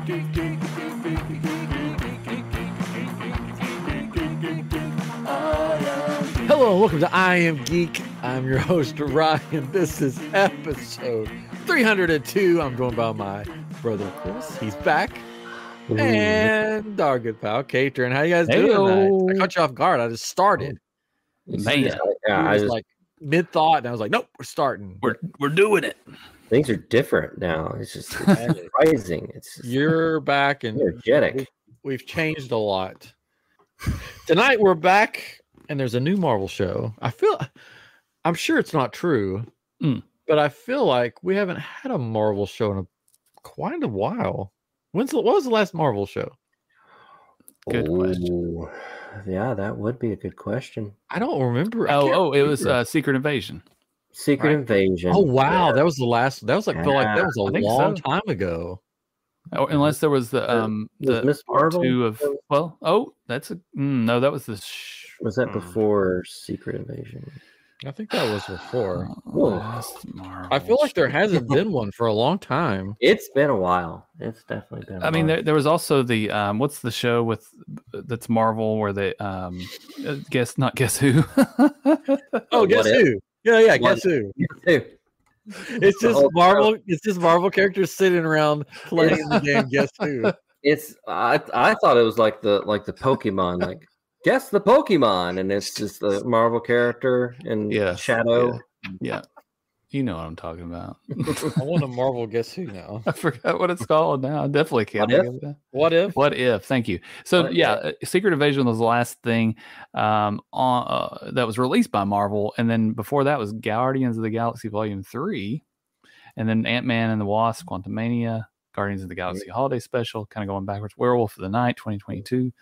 Hello and welcome to I Am Geek. I'm your host, Ryan. This is episode 302. I'm joined by my brother, Chris. He's back. Ooh. And our good pal, Katrin. How you guys doing tonight? I caught you off guard. I just started. Man. I was like mid-thought, and I was like, nope, we're starting. We're doing it. Things are different now. It's just surprising. You're back, and energetic. We've changed a lot. Tonight, we're back. And there's a new Marvel show. I'm sure it's not true, but I feel like we haven't had a Marvel show in quite a while. What was the last Marvel show? Good question. Yeah, that would be a good question. I don't remember. It was Secret Invasion. Secret Invasion. Oh wow, that was the last. That was like feel like that was a long so. time ago. Oh, unless there was the Miss Marvel 2 of that was the. Was that before Secret Invasion? I think that was before. I feel like there hasn't been one for a long time. It's been a while. It's definitely been. I mean, there was also the what's the show that's Marvel where they guess who? Oh, Guess Who? Yeah, Guess Who? It's just Marvel. It's just Marvel characters sitting around playing the game. Guess Who? I thought it was like the Pokemon, like guess the Pokemon, and it's just the Marvel character and Shadow. Yeah, you know what I'm talking about. I want a Marvel Guess Who now. I forgot what it's called now. I definitely can't. What if? What if? Thank you. So Secret Invasion was the last thing that was released by Marvel, and then before that was Guardians of the Galaxy Volume 3, and then Ant-Man and the Wasp: Quantumania, Guardians of the Galaxy Holiday Special, kind of going backwards. Werewolf of the Night 2022.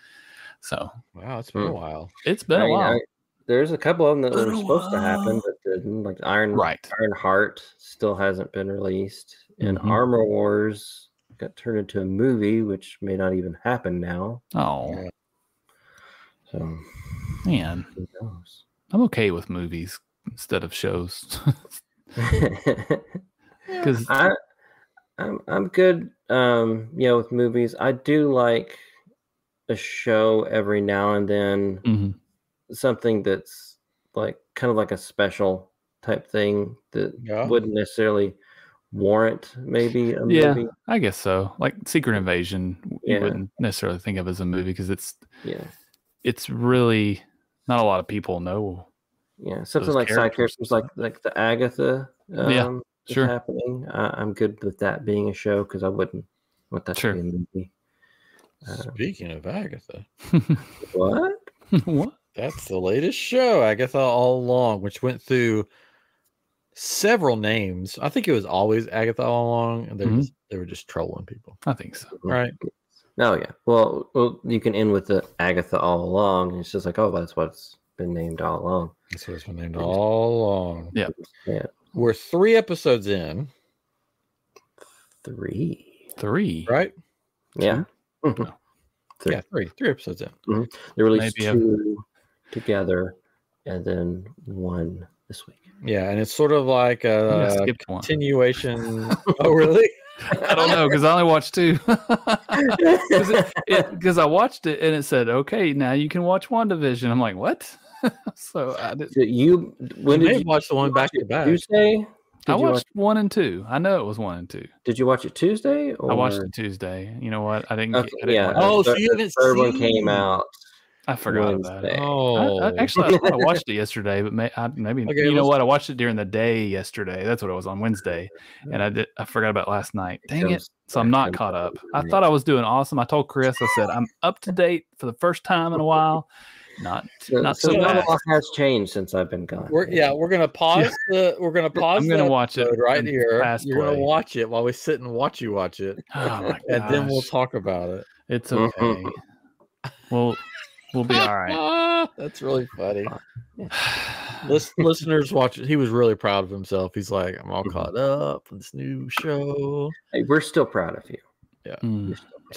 So wow, it's been a while. It's been a while. There's a couple of them that were supposed to happen, but didn't. Like Iron Heart still hasn't been released, and Armor Wars got turned into a movie, which may not even happen now. Oh, so man, who knows? I'm okay with movies instead of shows. Because I'm good. With movies, I do like a show every now and then, something that's like kind of like a special type thing that wouldn't necessarily warrant maybe a movie. I guess so. Like Secret Invasion, you wouldn't necessarily think of as a movie because it's really not a lot of people know. Yeah, something like side characters, like the Agatha. Happening. I'm good with that being a show because I wouldn't want that to be a movie. Speaking of Agatha, what? That's the latest show, Agatha All Along, which went through several names. I think it was always Agatha All Along, and they were just trolling people. I think so, right? Oh yeah. Well, you can end with the Agatha All Along, and it's just like, oh, that's what's been named all along. That's what it's been named all along. Yeah. We're 3 episodes in. 3, right? Yeah. No. 3 episodes in. They released 2 together, and then 1 this week. Yeah, and it's sort of like a continuation. Oh, really? I don't know because I only watched 2. Because I watched it and it said, "Okay, now you can watch WandaVision." I'm like, "What?" So I did. When did you watch the one back to back? Tuesday. I watched 1 and 2. I know it was 1 and 2. Did you watch it Tuesday? I watched it Tuesday. You know what? I didn't. So you didn't. Third one came out. I forgot about it. Oh, I watched it yesterday, but maybe you know what? I watched it during the day yesterday. That's what it was on Wednesday, and I forgot about last night. Dang it! So I'm not caught up. I thought I was doing awesome. I told Chris, I said I'm up to date for the first time in a while. Not so bad. A lot has changed since I've been gone. We're gonna pause I'm gonna watch it right here. You're gonna watch it while we sit and watch you watch it. Oh my gosh. And then we'll talk about it. It's okay. We'll be all right. That's really funny. Listeners watch it. He was really proud of himself. He's like, I'm all caught up in this new show. Hey, we're still proud of you. Yeah.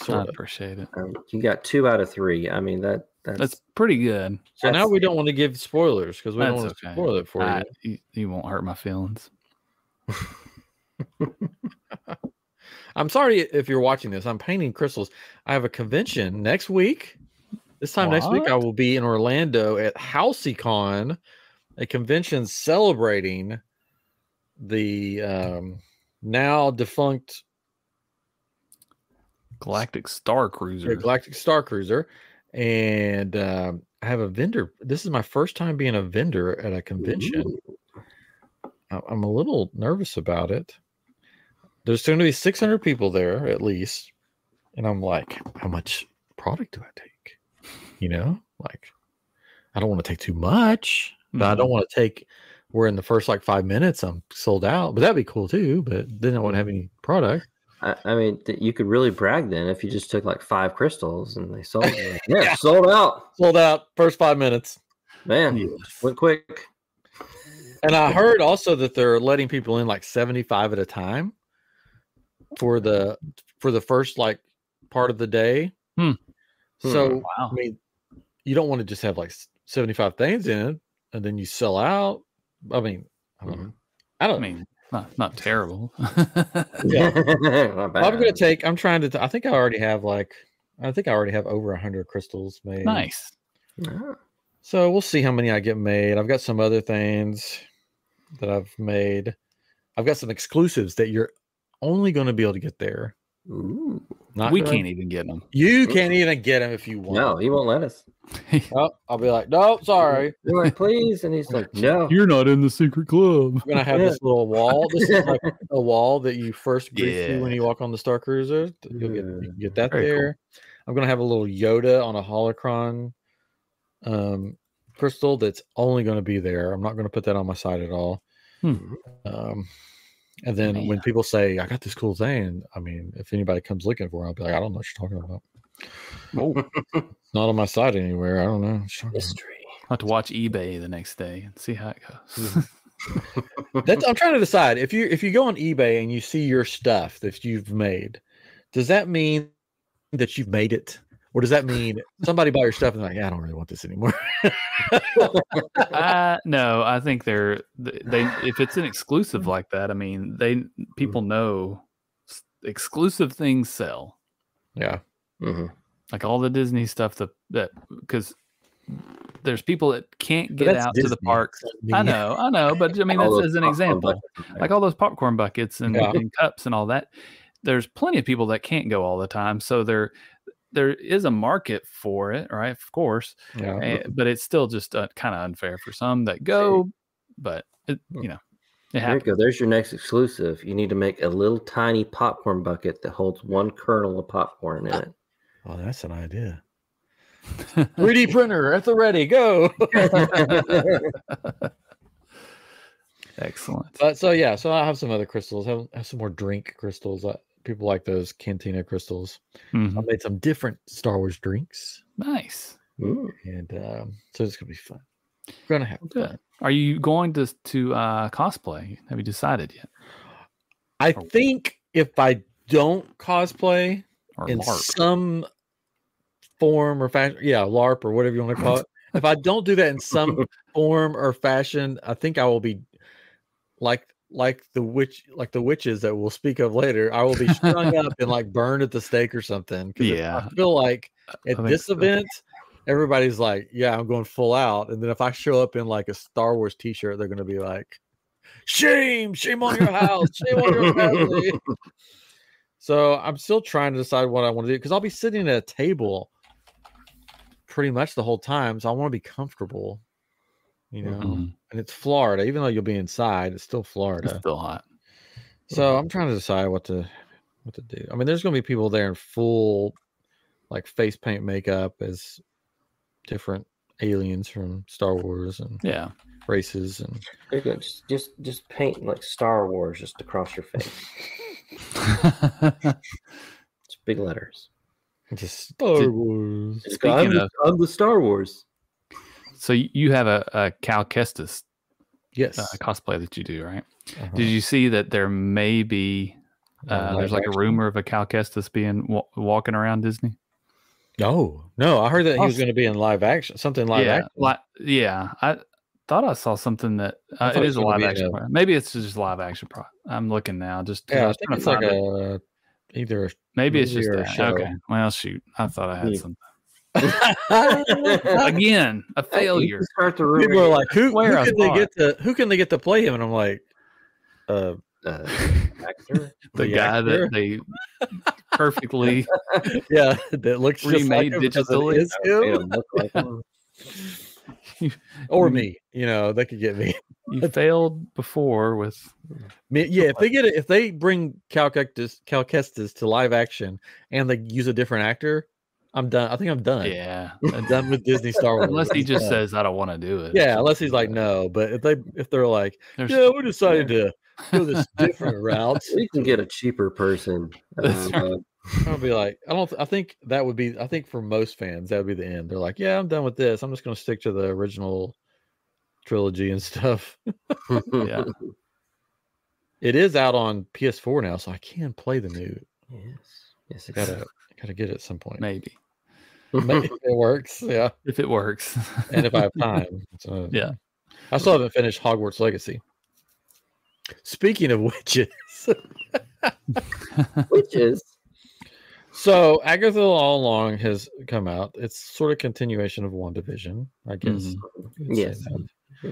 I appreciate it. You got 2 out of 3. I mean, that's pretty good. So now we don't want to give spoilers because we don't want to spoil it for you. You won't hurt my feelings. I'm sorry if you're watching this. I'm painting crystals. I have a convention next week. This time next week, I will be in Orlando at Halcycon, a convention celebrating the now defunct Galactic Star Cruiser. Galactic Star Cruiser. And I have a vendor. This is my first time being a vendor at a convention. I'm a little nervous about it. There's going to be 600 people there at least. And I'm like, how much product do I take? You know, like, I don't want to take too much, but I don't want to take where in the first like 5 minutes I'm sold out. But that'd be cool too. But then I wouldn't have any product. I mean, you could really brag then if you just took like 5 crystals and they sold. Like, yeah, sold out. Sold out first 5 minutes. Man, went quick. And I heard also that they're letting people in like 75 at a time for the first like part of the day. So I mean, you don't want to just have like 75 things in it and then you sell out. I mean, I mean, not terrible. Yeah. I'm trying to, I think I already have over 100 crystals made. Nice. So we'll see how many I get made. I've got some other things that I've made. I've got some exclusives that you're only going to be able to get there. Ooh. We can't even get them. You can't even get them if you want. No, he won't let us. Well, I'll be like, no, sorry. You're like, please. And he's like, no. You're not in the secret club. I'm going to have this little wall. This is like a wall that you first greet through when you walk on the Star Cruiser. You can get that Very there. Cool. I'm going to have a little Yoda on a holocron crystal that's only going to be there. I'm not going to put that on my site at all. And then when people say, I got this cool thing, I mean, if anybody comes looking for it, I'll be like, I don't know what you're talking about. It's not on my site anywhere. I don't know. Mystery. I'll have to watch eBay the next day and see how it goes. I'm trying to decide. If you go on eBay and you see your stuff that you've made, does that mean that you've made it? Or does that mean somebody bought your stuff and like, yeah, I don't really want this anymore? No, I think they if it's an exclusive like that, I mean, people know exclusive things sell. Yeah. Like all the Disney stuff that because there's people that can't get out Disney to the parks. I know, but I mean, that's as an example. Like all those popcorn buckets and cups and all that. There's plenty of people that can't go all the time, so there is a market for it, right? Of course, but it's still just kind of unfair for some that go. But it there you go. There's your next exclusive. You need to make a little tiny popcorn bucket that holds 1 kernel of popcorn in it. Oh, that's an idea. 3D printer at the ready, go. Excellent. So I have some other crystals. I have some more drink crystals. People like those Cantina crystals. I made some different Star Wars drinks. Nice. And so it's gonna be fun. We're gonna have fun. Are you going to cosplay? Have you decided yet? I think if I don't cosplay or in LARP. some form or fashion, LARP or whatever you want to call it. If I don't do that in some form or fashion, I think I will be like the witches that we'll speak of later. I will be strung up and like burned at the stake or something. I feel like at this event, everybody's like, yeah, I'm going full out. And then if I show up in like a Star Wars t-shirt, they're going to be like, shame on your house, shame on your family. So I'm still trying to decide what I want to do because I'll be sitting at a table pretty much the whole time. So I want to be comfortable, and it's Florida. Even though you'll be inside, it's still Florida. It's still hot. So I'm trying to decide what to do. I mean, there's going to be people there in full like face paint makeup as different aliens from Star Wars and races and just paint like Star Wars just across your face. It's big letters. Just Star Wars. I'm the Star Wars. So you have a Cal Kestis cosplay that you do, right? Did you see that there may be there's like a rumor of a Cal Kestis being walking around Disney? No, I heard that he was going to be in live action, something live action. I thought I saw something that it is a live action. Maybe it's just live action. I'm looking now. I think it's like either maybe it's movie just or a that. show. Okay. Well, shoot. I thought I had Hmm. something. Again, a failure. Start the People are like, who I can they get to play him? And I'm like, actor. the guy actor? that they perfectly Yeah, that looks just like remade him because it digitally. is Made him. him look like him. Or me, they could get me. You failed before with Yeah, if they bring Cal Kestis to live action and they use a different actor, I'm done. I think I'm done. yeah. I'm done with Disney Star Wars. Unless he I'm just done. says I don't want to do it. Yeah, unless he's like no. But if they're like, There's- we decided to go this different route, We can get a cheaper person. That's right. I'll be like, I think that would be. I think for most fans that would be the end. They're like, yeah, I'm done with this. I'm just going to stick to the original trilogy and stuff. Yeah. It is out on PS4 now, so I can play the new. Yes. Gotta get it at some point. Maybe. Maybe if it works, yeah. If it works. And if I have time. So, Yeah. I still haven't finished Hogwarts Legacy. Speaking of witches. Witches. So Agatha All Along has come out. It's sort of continuation of WandaVision, I guess. Yes.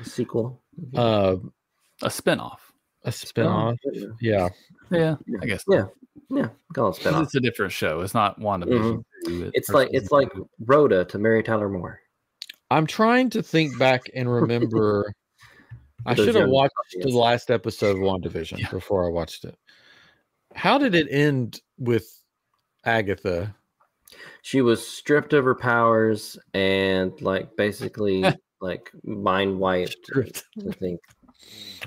Sequel. A spinoff. spinoff. Yeah. Yeah. I guess. Yeah. Call it spinoff. It's a different show. It's not WandaVision. It's like Rhoda to Mary Tyler Moore. I'm trying to think back and remember. I should have watched the last episode of WandaVision before I watched it. How did it end with Agatha? She was stripped of her powers and basically mind wiped. I think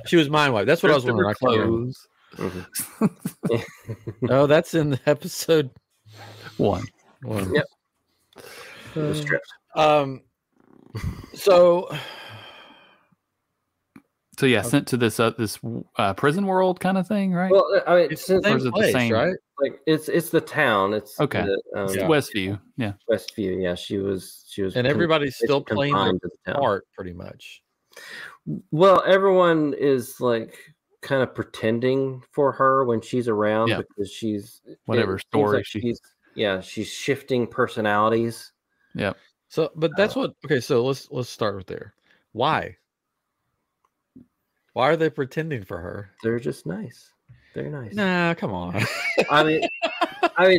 she was mind wiped. That's what I was wondering. Clothes. Oh, that's in episode 1. Yep. Was stripped. So yeah, sent to this prison world kind of thing, right? Well, I mean, it's the same place, right? It's the town. It's okay. Westview, yeah. Westview, yeah. She was, and everybody's still playing their part, pretty much. Well, everyone is kind of pretending for her when she's around because she's whatever story she's shifting personalities. Yep. So, but that's what. Okay, so let's start with there. Why? Why are they pretending for her? They're just nice. They're nice. Nah, come on. I mean,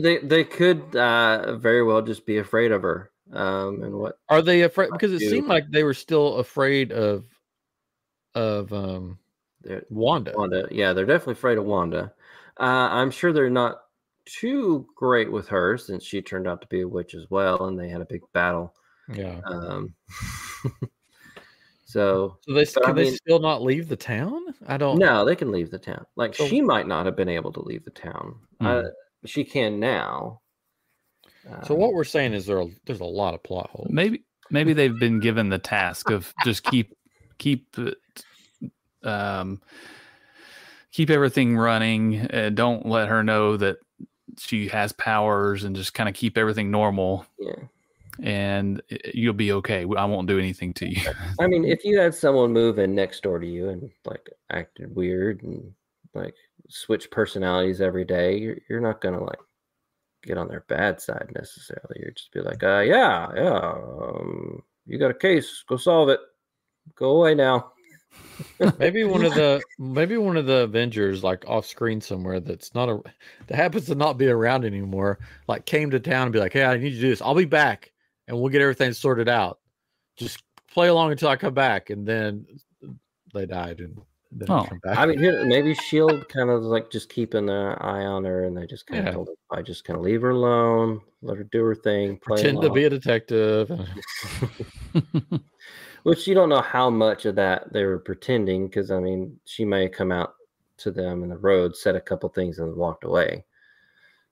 they could very well just be afraid of her. And what are they afraid? Because it seemed like they were still afraid of Wanda. Wanda, yeah, they're definitely afraid of Wanda. I'm sure they're not too great with her since she turned out to be a witch as well, and they had a big battle. Yeah. So they still not leave the town? I don't. No, they can leave the town. She might not have been able to leave the town. She can now. So what we're saying is there's a lot of plot holes. Maybe they've been given the task of just keep everything running. Don't let her know that she has powers, and just kind of keep everything normal. Yeah. And you'll be okay. I won't do anything to you. I mean, if you had someone move in next door to you and acted weird and switch personalities every day, you're not gonna get on their bad side necessarily. You're just be like, you got a case, go solve it, go away now. maybe one of the Avengers off screen somewhere that happens to not be around anymore, came to town and be like, hey, I need you to do this. I'll be back and we'll get everything sorted out. Just play along until I come back. And then they died and then come back. I mean, maybe S.H.I.E.L.D. kind of just keeping an eye on her, and they just kind of told her, I just kind of leave her alone, let her do her thing, pretend to be a detective. Which you don't know how much of that they were pretending, because I mean, she may have come out to them in the road, said a couple things, and walked away.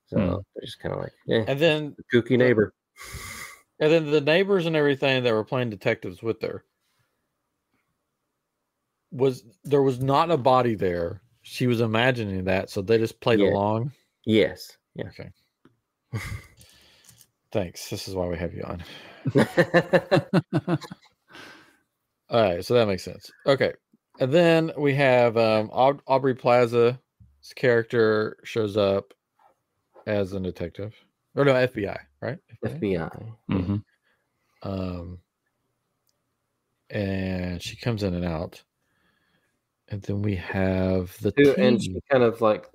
So they're just kind of and then the kooky neighbor. And then the neighbors and everything that were playing detectives with her, there was not a body there. She was imagining that, so they just played along. Yes. Yeah. Okay. Thanks. This is why we have you on. All right, so that makes sense. Okay, and then we have Aubrey Plaza's character shows up. as a detective, or no, FBI, right? FBI. Mm-hmm. And she comes in and out, and then we have the And she teen. kind of like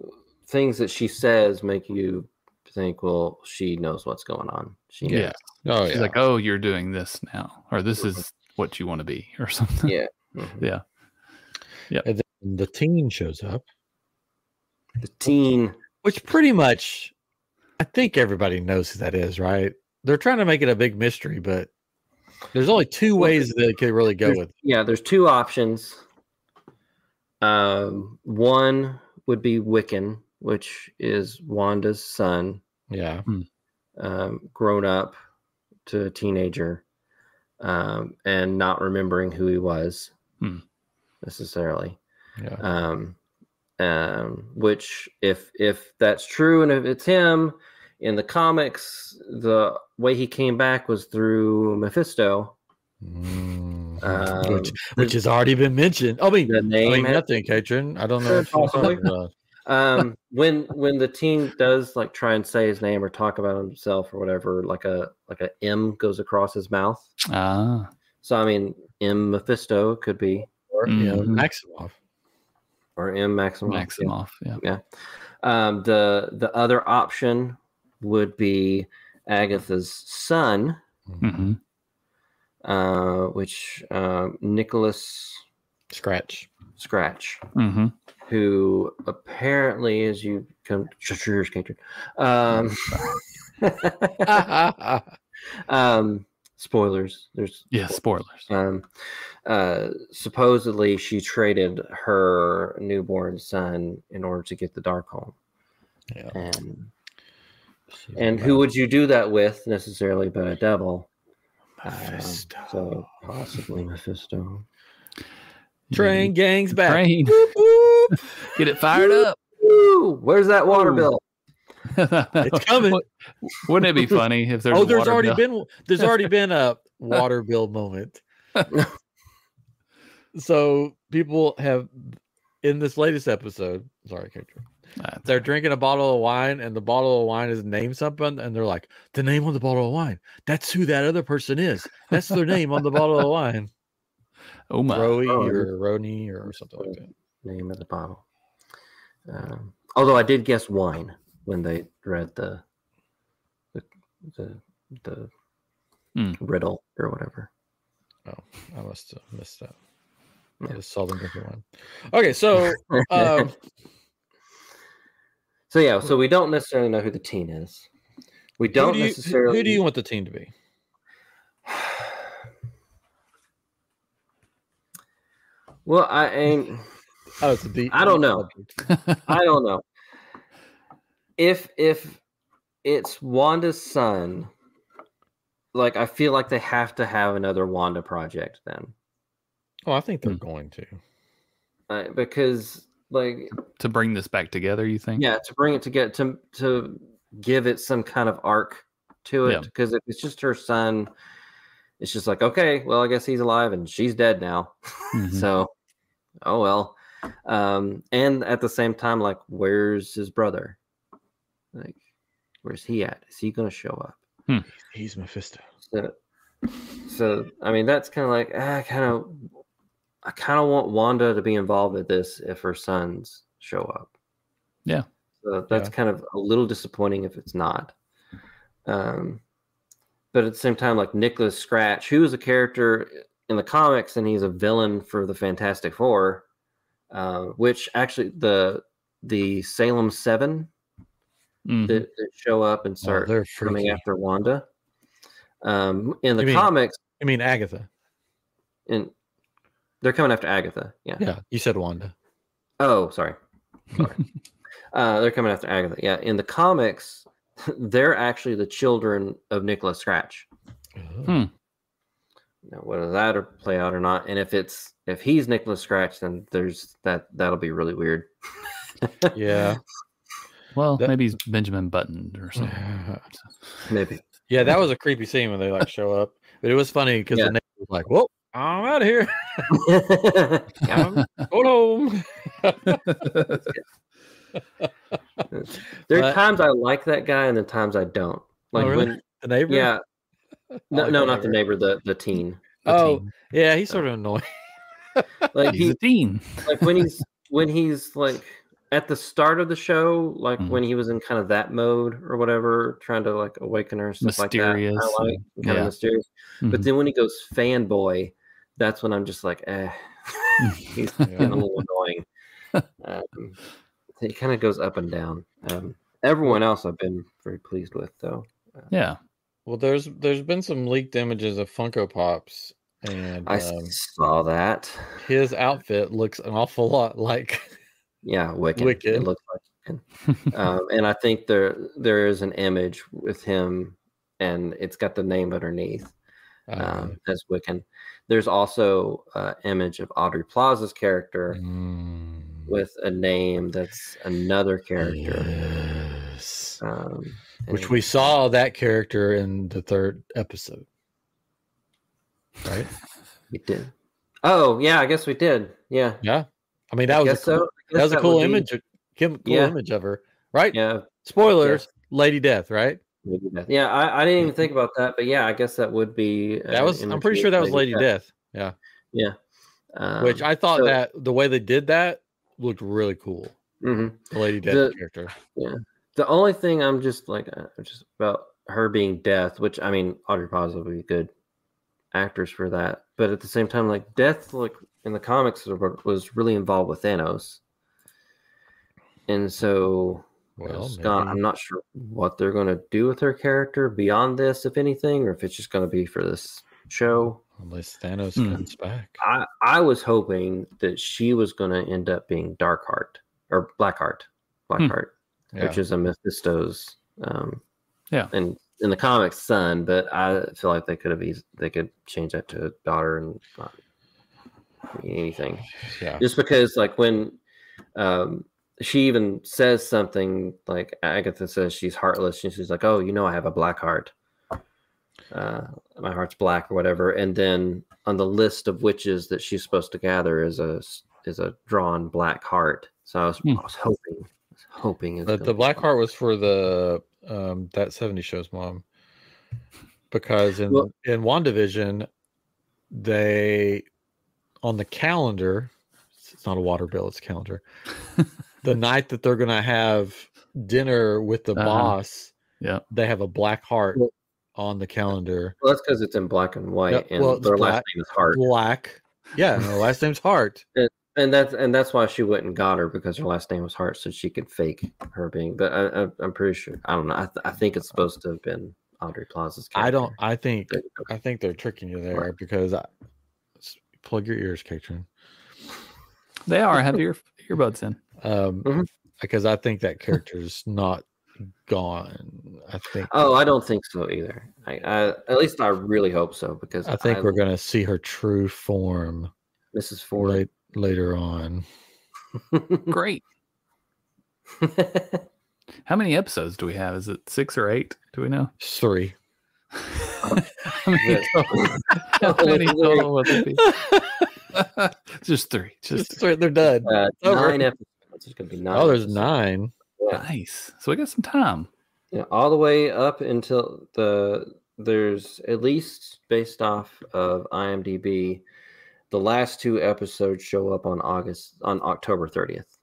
things that she says make you think, well, she knows what's going on. She knows. Yeah. Oh, She's yeah. like, oh, you're doing this now, or this is what you want to be, or something. Yeah. Yeah. Yeah. And then the teen shows up. The teen. Which pretty much, I think everybody knows who that is, right? They're trying to make it a big mystery, but there's only two ways that it could really go with it. Yeah, there's two options. One would be Wiccan, which is Wanda's son. Yeah. Grown up to a teenager, and not remembering who he was necessarily. Yeah. Which if that's true, and if it's him in the comics, the way he came back was through Mephisto, which has already been mentioned. I mean, nothing, Katrin. I don't know. When the teen does like try and say his name or talk about himself or whatever, like a M goes across his mouth. So I mean, M Mephisto could be, or Maximoff. Or M Maximoff. Maximoff, yeah. The other option would be Agatha's son, which Nicholas Scratch, who apparently, as you come, spoilers. There's spoilers. Supposedly she traded her newborn son in order to get the Darkhold. Yeah. And who would you do that with necessarily but a devil? Mephisto. So possibly Mephisto. Train gangs back. Train. Whoop, whoop. Get it fired up. Woo! Where's that water bill? It's coming. Wouldn't it be funny if there's there's already been a water bill moment. So people have in this latest episode, sorry, they're drinking a bottle of wine, and the bottle of wine is named something, and they're like, the name on the bottle of wine, that's who that other person is. That's their name on the bottle of wine. Oh my, Roni or something like that. Name of the bottle. Although I did guess wine when they read the riddle or whatever. Oh, I must have missed that. I just saw them drinking wine. Okay, so so we don't necessarily know who the teen is. We don't necessarily. Who do you want the teen to be? Well, it's a deep. I don't know. I don't know. If it's Wanda's son, like I feel like they have to have another Wanda project then. Oh, I think they're going to. Because like to bring this back together, you think? Yeah, to bring it together, to give it some kind of arc to it. Because if it's just her son, it's just like, okay, well, I guess he's alive and she's dead now. So, oh well. And at the same time, like, where's his brother? Like, where's he at? Is he going to show up? He's Mephisto. So I mean, that's kind of like, I kind of want Wanda to be involved with this if her sons show up. Yeah. So that's kind of a little disappointing if it's not. But at the same time, like Nicholas Scratch, who is a character in the comics, and he's a villain for the Fantastic Four, which actually the Salem 7 that show up and start coming after Wanda. In the comics, I mean Agatha. They're coming after Agatha. Yeah. You said Wanda. Oh, sorry. They're coming after Agatha. Yeah. In the comics, they're actually the children of Nicholas Scratch. Now, whether that'll play out or not, and if he's Nicholas Scratch, then that'll be really weird. Yeah. Well, maybe he's Benjamin Button or something. Maybe. Yeah, that was a creepy scene when they like show up, but it was funny because the neighbor was like, "Whoa, I'm out of here. I'm going home." There are times I like that guy, and then times I don't. Like when the neighbor. Yeah, like no, not the neighbor. The teen. Teen. Yeah, he's sort of annoying. Like he's a teen. Like when he's like at the start of the show, like when he was in kind of that mode or whatever, trying to like awaken her and stuff mysterious, like that. I like kind of mysterious. But then when he goes fanboy, that's when I'm just like, he's getting a little annoying. He kind of goes up and down. Everyone else I've been very pleased with, though. Yeah. Well, there's been some leaked images of Funko Pops, and I saw that his outfit looks an awful lot like Wiccan. It looks like Wiccan. And I think there is an image with him, and it's got the name underneath as Wiccan. There's also an image of Aubrey Plaza's character with a name that's another character. Yes. Which we saw that character in the 3rd episode. Right? We did. Oh, yeah, I guess we did. Yeah. Yeah. I mean, that was a cool image. Image of her, right? Yeah. Spoilers, Lady Death, right? Lady Death. Yeah, I didn't even think about that, but yeah, I guess that would be. I'm pretty sure that was Lady Death. Yeah. Yeah. Which I thought that the way they did that looked really cool. The Lady Death character. Yeah. The only thing I'm just about her being Death, which I mean, Aubrey Plaza would be good actors for that, but at the same time, like Death, like in the comics, was really involved with Thanos, and so I'm not sure what they're going to do with her character beyond this, if anything, or if it's just going to be for this show. Unless Thanos comes back. I was hoping that she was going to end up being Darkheart or Blackheart, which is a Mephisto's, and in the comics, son. But I feel like they could change that to daughter and not mean anything. Yeah, just because like when she even says something like Agatha says she's heartless, and she's like, "Oh, I have a black heart. My heart's black," or whatever. And then on the list of witches that she's supposed to gather is a drawn black heart. So I was hoping that the black heart was for the that 70 shows mom, because in WandaVision they on the calendar, it's not a water bill, it's a calendar. The night that they're gonna have dinner with the boss, they have a black heart on the calendar. Well, that's because it's in black and white, and their last name is Hart. Black, and her last name's Hart. And that's why she went and got her, because her last name was Hart, so she could fake her being. But I'm pretty sure. I don't know. I think it's supposed to have been Aubrey Plaza's character. I think they're tricking you there, because plug your ears, Katrin. They are. Have your earbuds in. Because I think that character's not gone. I think. Oh, I don't think so either. At least I really hope so, because I think we're going to see her true form, Mrs. Ford, later on. Great. How many episodes do we have? Is it 6 or 8? Do we know? 3. How many total will there be? Just 3. Just 3. They're done. 9 episodes. It's going to be 9. Oh, there's 9. Yeah. Nice. So we got some time. Yeah, all the way up until there's at least, based off of IMDb, the last 2 episodes show up on October 30th.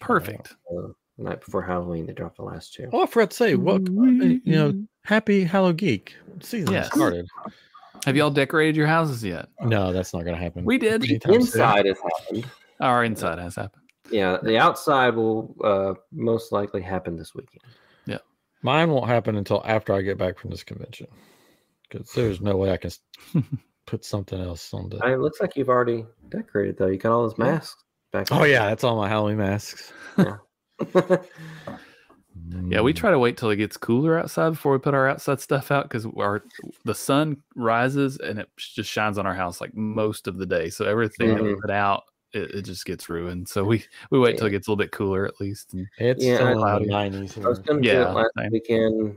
Perfect. The night before Halloween, they dropped the last 2. Oh, I forgot to say, happy HalloGEEK season started. Have y'all decorated your houses yet? No, that's not going to happen. We did. Inside has happened. Our inside has happened. Yeah, the outside will most likely happen this weekend. Yeah. Mine won't happen until after I get back from this convention, because there's no way I can put something else on the... It looks like you've already decorated, though. You got all those masks back there. Oh, yeah, that's all my Halloween masks. Yeah. Yeah, we try to wait till it gets cooler outside before we put our outside stuff out, because the sun rises and it just shines on our house like most of the day. So everything that we put out, it just gets ruined. So we wait till it gets a little bit cooler at least. And it's still in the 90s. I was going to do it last weekend,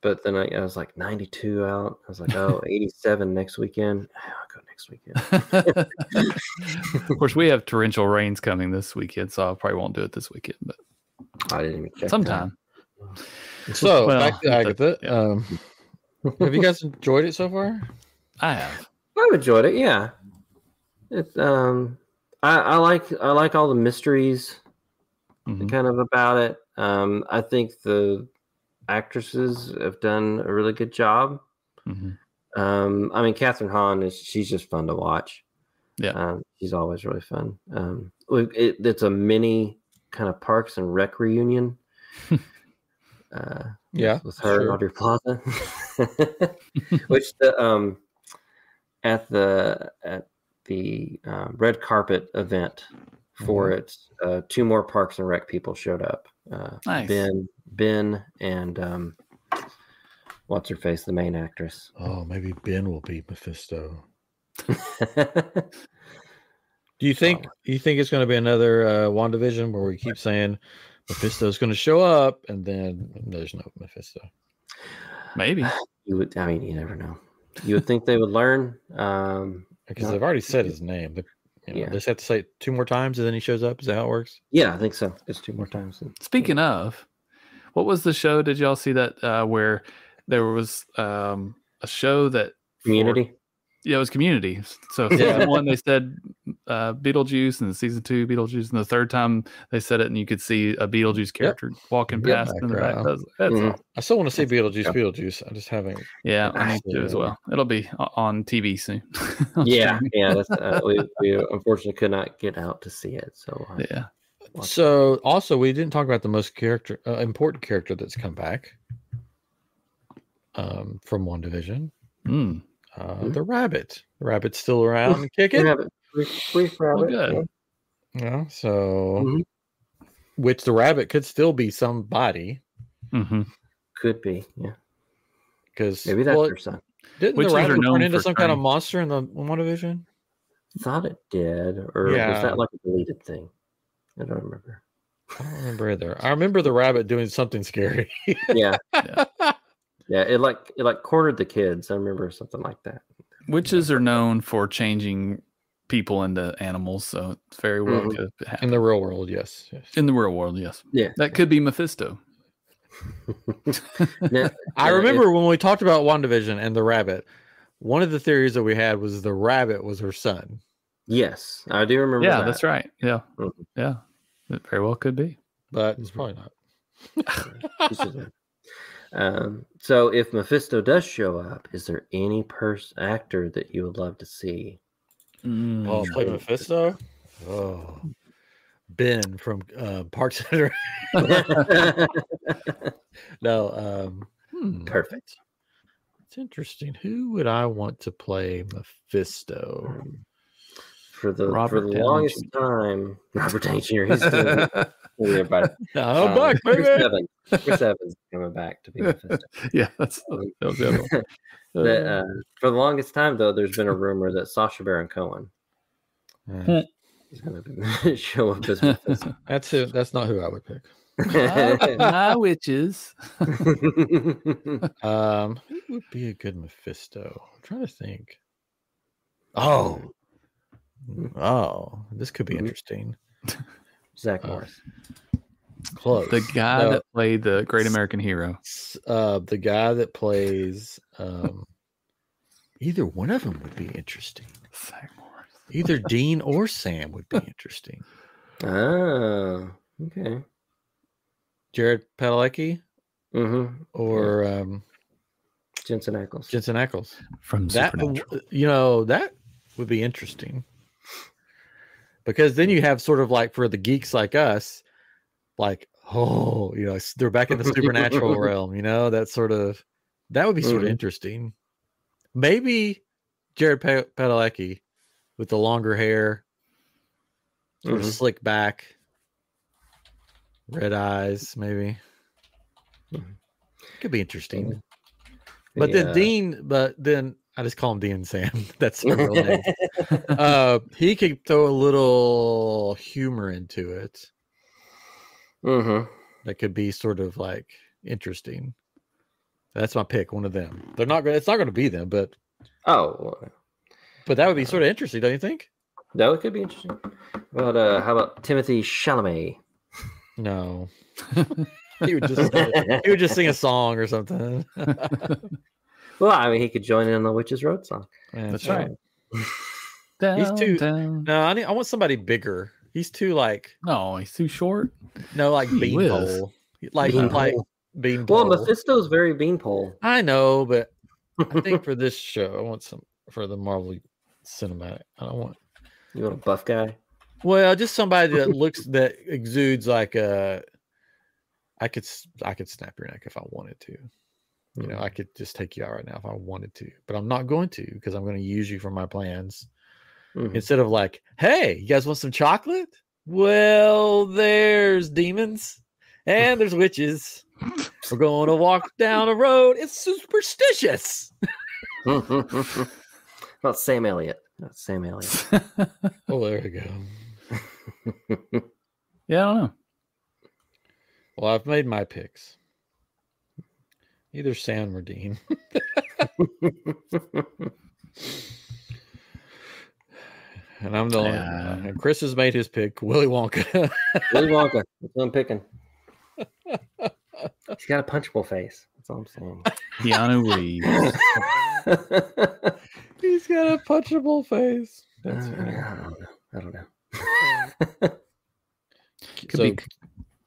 but then I was like 92 out. I was like, 87 next weekend. I'll go next next weekend. Of course, we have torrential rains coming this weekend, so I probably won't do it this weekend, but I didn't even check sometime. So back to Agatha. Have you guys enjoyed it so far? I have. I've enjoyed it. Yeah, it's I like all the mysteries kind of about it. I think the actresses have done a really good job. I mean, Catherine Hahn she's just fun to watch. Yeah, she's always really fun. It's a mini kind of Parks and Rec reunion. With her and Audrey Plaza, which at the red carpet event for it, 2 more Parks and Rec people showed up. Nice. Ben, and what's her face, the main actress. Oh, maybe Ben will be Mephisto. Do you think it's going to be another WandaVision where we keep saying Mephisto's going to show up and then there's no Mephisto? Maybe. You never know. You would think they would learn. Because they've already said his name. They just have to say it 2 more times and then he shows up. Is that how it works? Yeah, I think so. It's 2 more times. Speaking of, what was the show? Did y'all see that where there was a show that Community? Yeah, it was Community. So season 1 they said Beetlejuice, and season 2 Beetlejuice, and the third time they said it, and you could see a Beetlejuice character walking past in the back. That's awesome. I still want to see Beetlejuice. I just haven't. Yeah, I need to as well. It'll be on TV soon. Yeah. That's, we unfortunately could not get out to see it. So So also we didn't talk about the most important character that's come back from WandaVision. The rabbit. The rabbit's still around and kicking. Brief rabbit. Good. Yeah. So, which the rabbit could still be somebody. Could be. Yeah. Because maybe that's her son. Didn't the rabbit turn into some kind of monster in the WandaVision? Thought it did, or was that like a deleted thing? I don't remember. I don't remember either. I remember the rabbit doing something scary. Yeah. It cornered the kids. I remember something like that. Witches are known for changing people into animals, so it's very well could happen. In the real world, yes. In the real world, yes. Yeah. That could be Mephisto. I remember when we talked about WandaVision and the rabbit, one of the theories that we had was the rabbit was her son. Yes, I do remember that. Yeah, that's right. Yeah. Yeah. It very well could be. But it's probably not. So if Mephisto does show up, is there any actor that you would love to see? Play Mephisto? Oh, Ben from Parks and Rec. No, perfect. It's interesting. Who would I want to play Mephisto? For the longest time, Robert Downey Jr. He's doing everybody. I'm back, baby. Chris Evans coming back to be Mephisto. Yeah, that was the other one. For the longest time, though, there's been a rumor that Sacha Baron Cohen is going to show up as Mephisto. That's not who I would pick. My witches. Who would be a good Mephisto? I'm trying to think. Oh, this could be interesting. Zach Morris. Close. The guy that played the Great American Hero. The guy that plays either one of them would be interesting. Zach Morris. Either Dean or Sam would be interesting. Oh, okay. Jared Padalecki? Or Jensen Ackles. Jensen Ackles. From Supernatural. That would be interesting. Because then you have sort of like for the geeks like us, like, they're back in the supernatural realm, that would be sort of interesting. Maybe Jared Padalecki with the longer hair, sort of slick back, red eyes, maybe. Could be interesting. But then I just call him Dean and Sam. That's my real name. He could throw a little humor into it. That could be sort of like interesting. That's my pick. One of them. It's not going to be them, but But that would be sort of interesting, don't you think? No, it could be interesting. But how about Timothy Chalamet? No. He would just sing a song or something. Well, I mean, he could join in on the Witch's Road song. That's right. He's too. No, I want somebody bigger. He's too No, he's too short. No, like beanpole. Like beanpole. Well, Mephisto's very beanpole. I know, but I think for this show, I want some for the Marvel Cinematic. I don't want. You want a buff guy? Well, just somebody that exudes like a. I could snap your neck if I wanted to. You know, I could just take you out right now if I wanted to, but I'm not going to because I'm going to use you for my plans. Instead of like, hey, you guys want some chocolate? Well, there's demons and there's witches. We're going to walk down a road. It's superstitious. Not Sam Elliott. Not Sam Elliott. Oh, there we go. Yeah, I don't know. Well, I've made my picks. Either Sam or Dean. And I'm the only one. And Chris has made his pick, Willy Wonka. Willy Wonka. That's what I'm picking. He's got a punchable face. That's all I'm saying. Keanu Reeves. He's got a punchable face. That's I don't know. Could be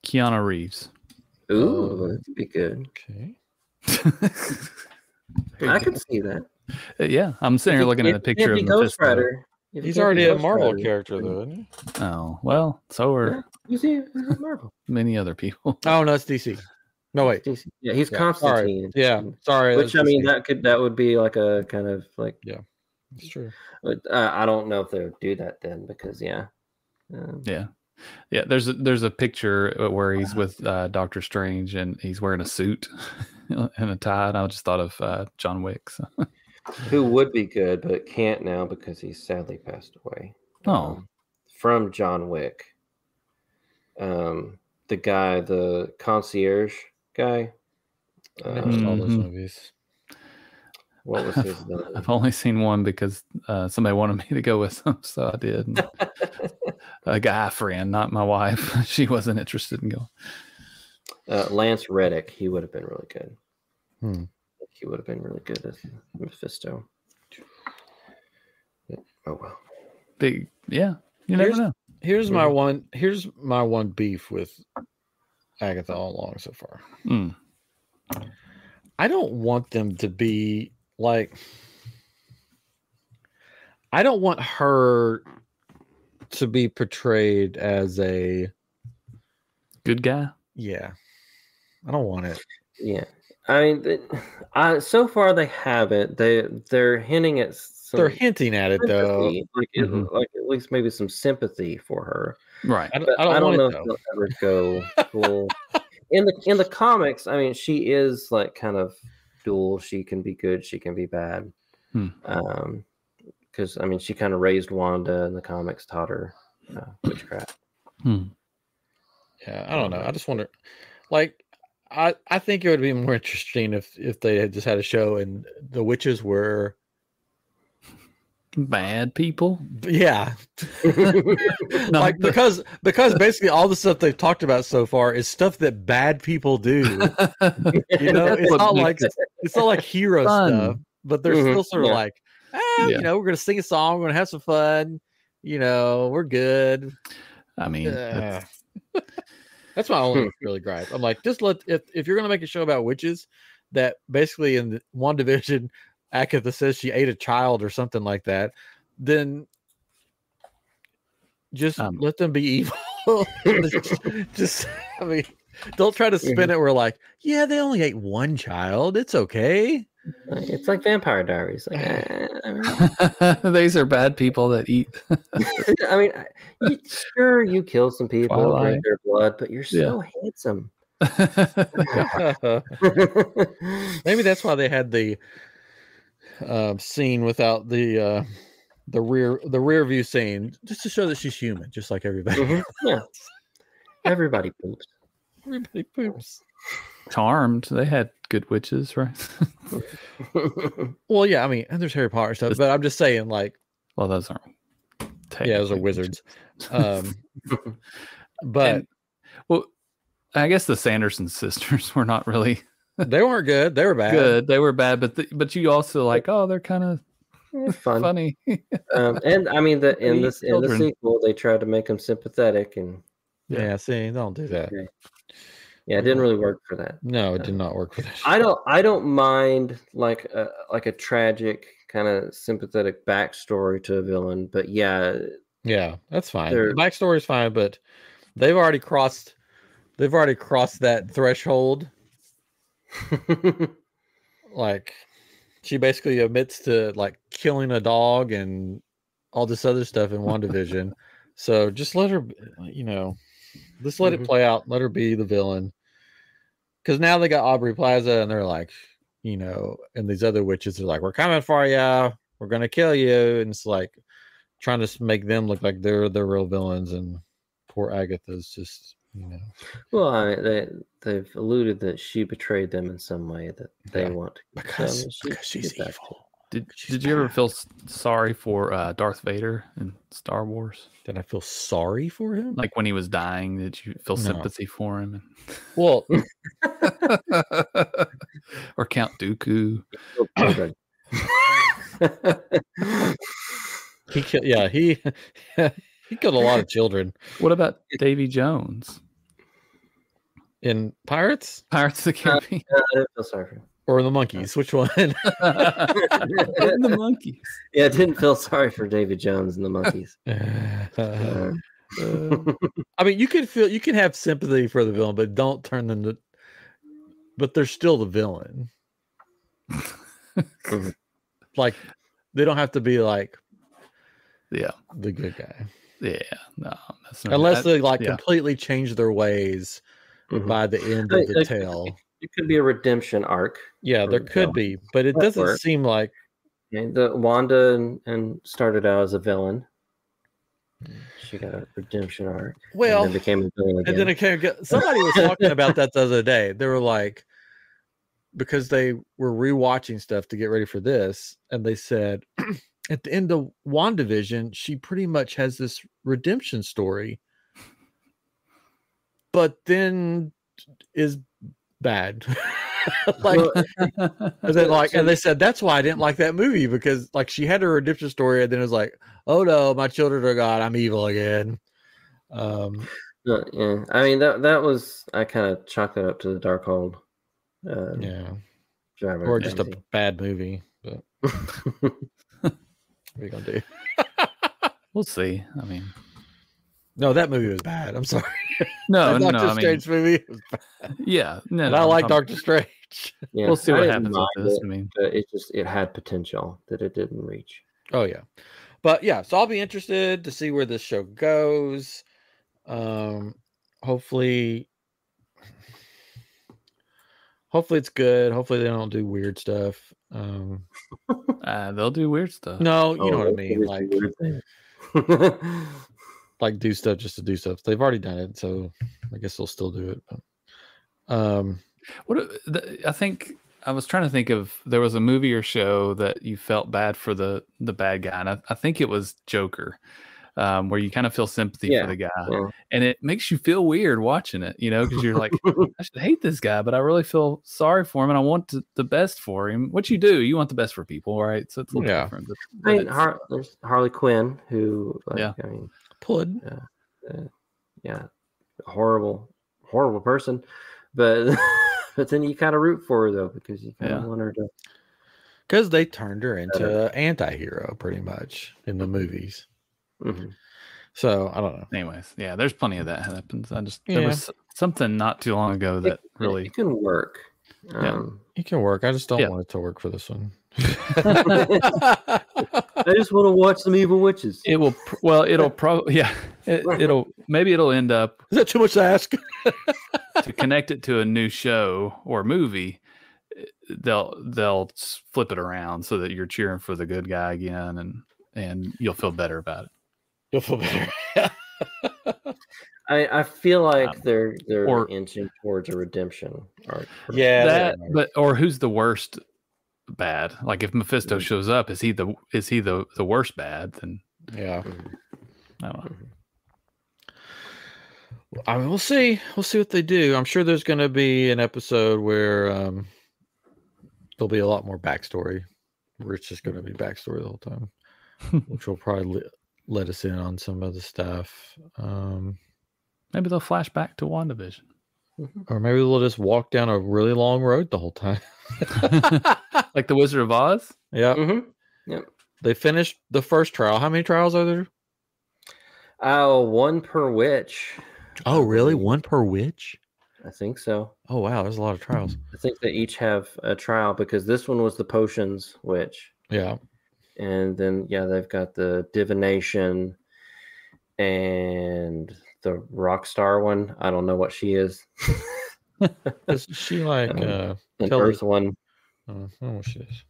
Keanu Reeves. Ooh, that could be good. Okay. I could see that. Yeah, I'm sitting here looking at a picture of Ghost Rider. He's already a Marvel character, though, isn't he? Oh, well, so are he's Marvel. many other people. Oh, no, it's DC. No, wait. DC. Yeah, he's Constantine. Sorry. Which, I mean, that would be like a kind of like... Yeah, it's true. But, I don't know if they would do that then because, Yeah, there's a picture where he's with Doctor Strange and he's wearing a suit and a tie, and I just thought of John Wick. So. Who would be good, but can't now because he's sadly passed away. From John Wick. The guy, the concierge guy. All those movies. What was his name? I've only seen one because somebody wanted me to go with them, so I did. A guy friend, not my wife. She wasn't interested in going. Lance Reddick. He would have been really good. He would have been really good as Mephisto. Oh well. Big, yeah. You never know. Here's my one beef with Agatha All Along so far. I don't want them to be like. I don't want her to be portrayed as a good guy. Yeah, I don't want it. Yeah, I mean, so far they haven't. They're hinting at. They're hinting at it though, like at least maybe some sympathy for her. Right. I don't know if they'll ever go full. In the comics, I mean, she is like kind of dual. She can be good. She can be bad. Because I mean, she kind of raised Wanda in the comics, taught her witchcraft. Yeah, I don't know. I just wonder, like, I think it would be more interesting if they had just had a show and the witches were bad people. Yeah. Like because basically all the stuff they've talked about so far is stuff that bad people do. You know, it's not like hero stuff, but they're still sort of like, you know, we're gonna sing a song, we're gonna have some fun, you know, we're good. I mean, that's my only really gripe. I'm like, just if you're gonna make a show about witches that basically in the WandaVision Agatha says she ate a child or something like that, then just let them be evil. just I mean, don't try to spin it where like, yeah, they only ate one child. It's okay. It's like Vampire Diaries. Like, these are bad people that eat. I mean, sure, you kill some people, drink their blood, but you're so handsome. Maybe that's why they had the scene without the rear view scene, just to show that she's human, just like everybody. Yeah, everybody poops. Everybody poops. Charmed, they had good witches, right? Well, yeah, I mean, and there's Harry Potter stuff, but I'm just saying, like, Well, those aren't. Yeah, those are wizards. But well, I guess the Sanderson sisters were not really. They weren't good. They were bad. Good. They were bad, but you also like, oh, they're kind of funny. And I mean, in the sequel, they tried to make them sympathetic, and see, don't do that. Yeah, it didn't really work for that. No, it did not work for that. I don't mind like a tragic kind of sympathetic backstory to a villain, but yeah, that's fine. The backstory is fine, but they've already crossed that threshold. Like, she basically admits to like killing a dog and all this other stuff in WandaVision. So just let her, just let it play out. Let her be the villain. Because now they got Aubrey Plaza, and they're like, and these other witches are like, we're coming for you. We're gonna kill you. And it's like trying to make them look like they're the real villains, and poor Agatha's just. Well, they've alluded that she betrayed them in some way that they want to. Because she's evil. Did you ever feel sorry for Darth Vader in Star Wars? Did I feel sorry for him? Like when he was dying, did you feel sympathy for him? Well, or Count Dooku? He killed a lot of children. What about Davy Jones in Pirates? Pirates of the Caribbean. I didn't feel sorry for him. Or the monkeys? Which one? The monkeys. Yeah, I didn't feel sorry for Davy Jones and the monkeys. I mean, you can have sympathy for the villain, but don't turn them to. But they're still the villain. Like, they don't have to be like. Yeah, the good guy. Yeah, no, that's not unless they completely change their ways by the end of the tale. It could be a redemption arc. Yeah, there could be, but it doesn't seem like the Wanda and started out as a villain. She got a redemption arc. Well, and then became a villain again. And then somebody was talking about that the other day. They were like, because they were rewatching stuff to get ready for this, and they said at the end of WandaVision, she pretty much has this redemption story, but then is bad. And they said that's why I didn't like that movie, because like she had her redemption story, and then it was like, oh no, my children are gone, I'm evil again. Yeah, I mean that was, I kind of chalked that up to the Darkhold. Or just a bad movie. But what are you gonna do? We'll see. I mean, no, that movie was bad. I'm sorry. No, Doctor Strange movie was bad. Yeah, and I like Doctor Strange. Yeah, we'll see what happens with this. I mean, it had potential that it didn't reach. Oh yeah, but yeah. So I'll be interested to see where this show goes. Hopefully it's good. Hopefully they don't do weird stuff. They'll do weird stuff. No, you know what I mean. Like do stuff just to do stuff. They've already done it, so I guess they'll still do it. But, I think I was trying to think of, there was a movie or show that you felt bad for the bad guy, and I think it was Joker, where you kind of feel sympathy for the guy, and it makes you feel weird watching it, because you're like, I should hate this guy, but I really feel sorry for him, and I want the best for him. What you want the best for people, right? So it's a little different. But there's Harley Quinn, who, Pud. Horrible person, but but then you kind of root for her though, because you kind of want her to. Because they turned her into an anti-hero pretty much in the movies. Mm-hmm. So I don't know. Anyways, there's plenty of that happens. There was something not too long ago that it can work. It can work. I just don't want it to work for this one. I just want to watch some evil witches. It will. It'll probably. It'll end up. Is that too much to ask? To connect it to a new show or movie, they'll flip it around so that you're cheering for the good guy again, and you'll feel better about it. You'll feel better. I feel like they're inching towards a redemption arc. Or who's the worst bad. Like if Mephisto shows up, is he the worst bad? Then yeah. I don't know. I mean, we'll see. We'll see what they do. I'm sure there's going to be an episode where there'll be a lot more backstory. Where it's just going to be backstory the whole time, which will probably let us in on some of the stuff. Maybe they'll flash back to WandaVision. Or maybe they'll just walk down a really long road the whole time. Like the Wizard of Oz? Yeah. Mm-hmm. Yep. They finished the first trial. How many trials are there? One per witch. Oh, really? One per witch? I think so. Oh, wow. There's a lot of trials. I think they each have a trial because this one was the potions witch. Yeah. And then, they've got the divination and the rock star one. I don't know what she is. Is she like an earth one? I don't know what she is.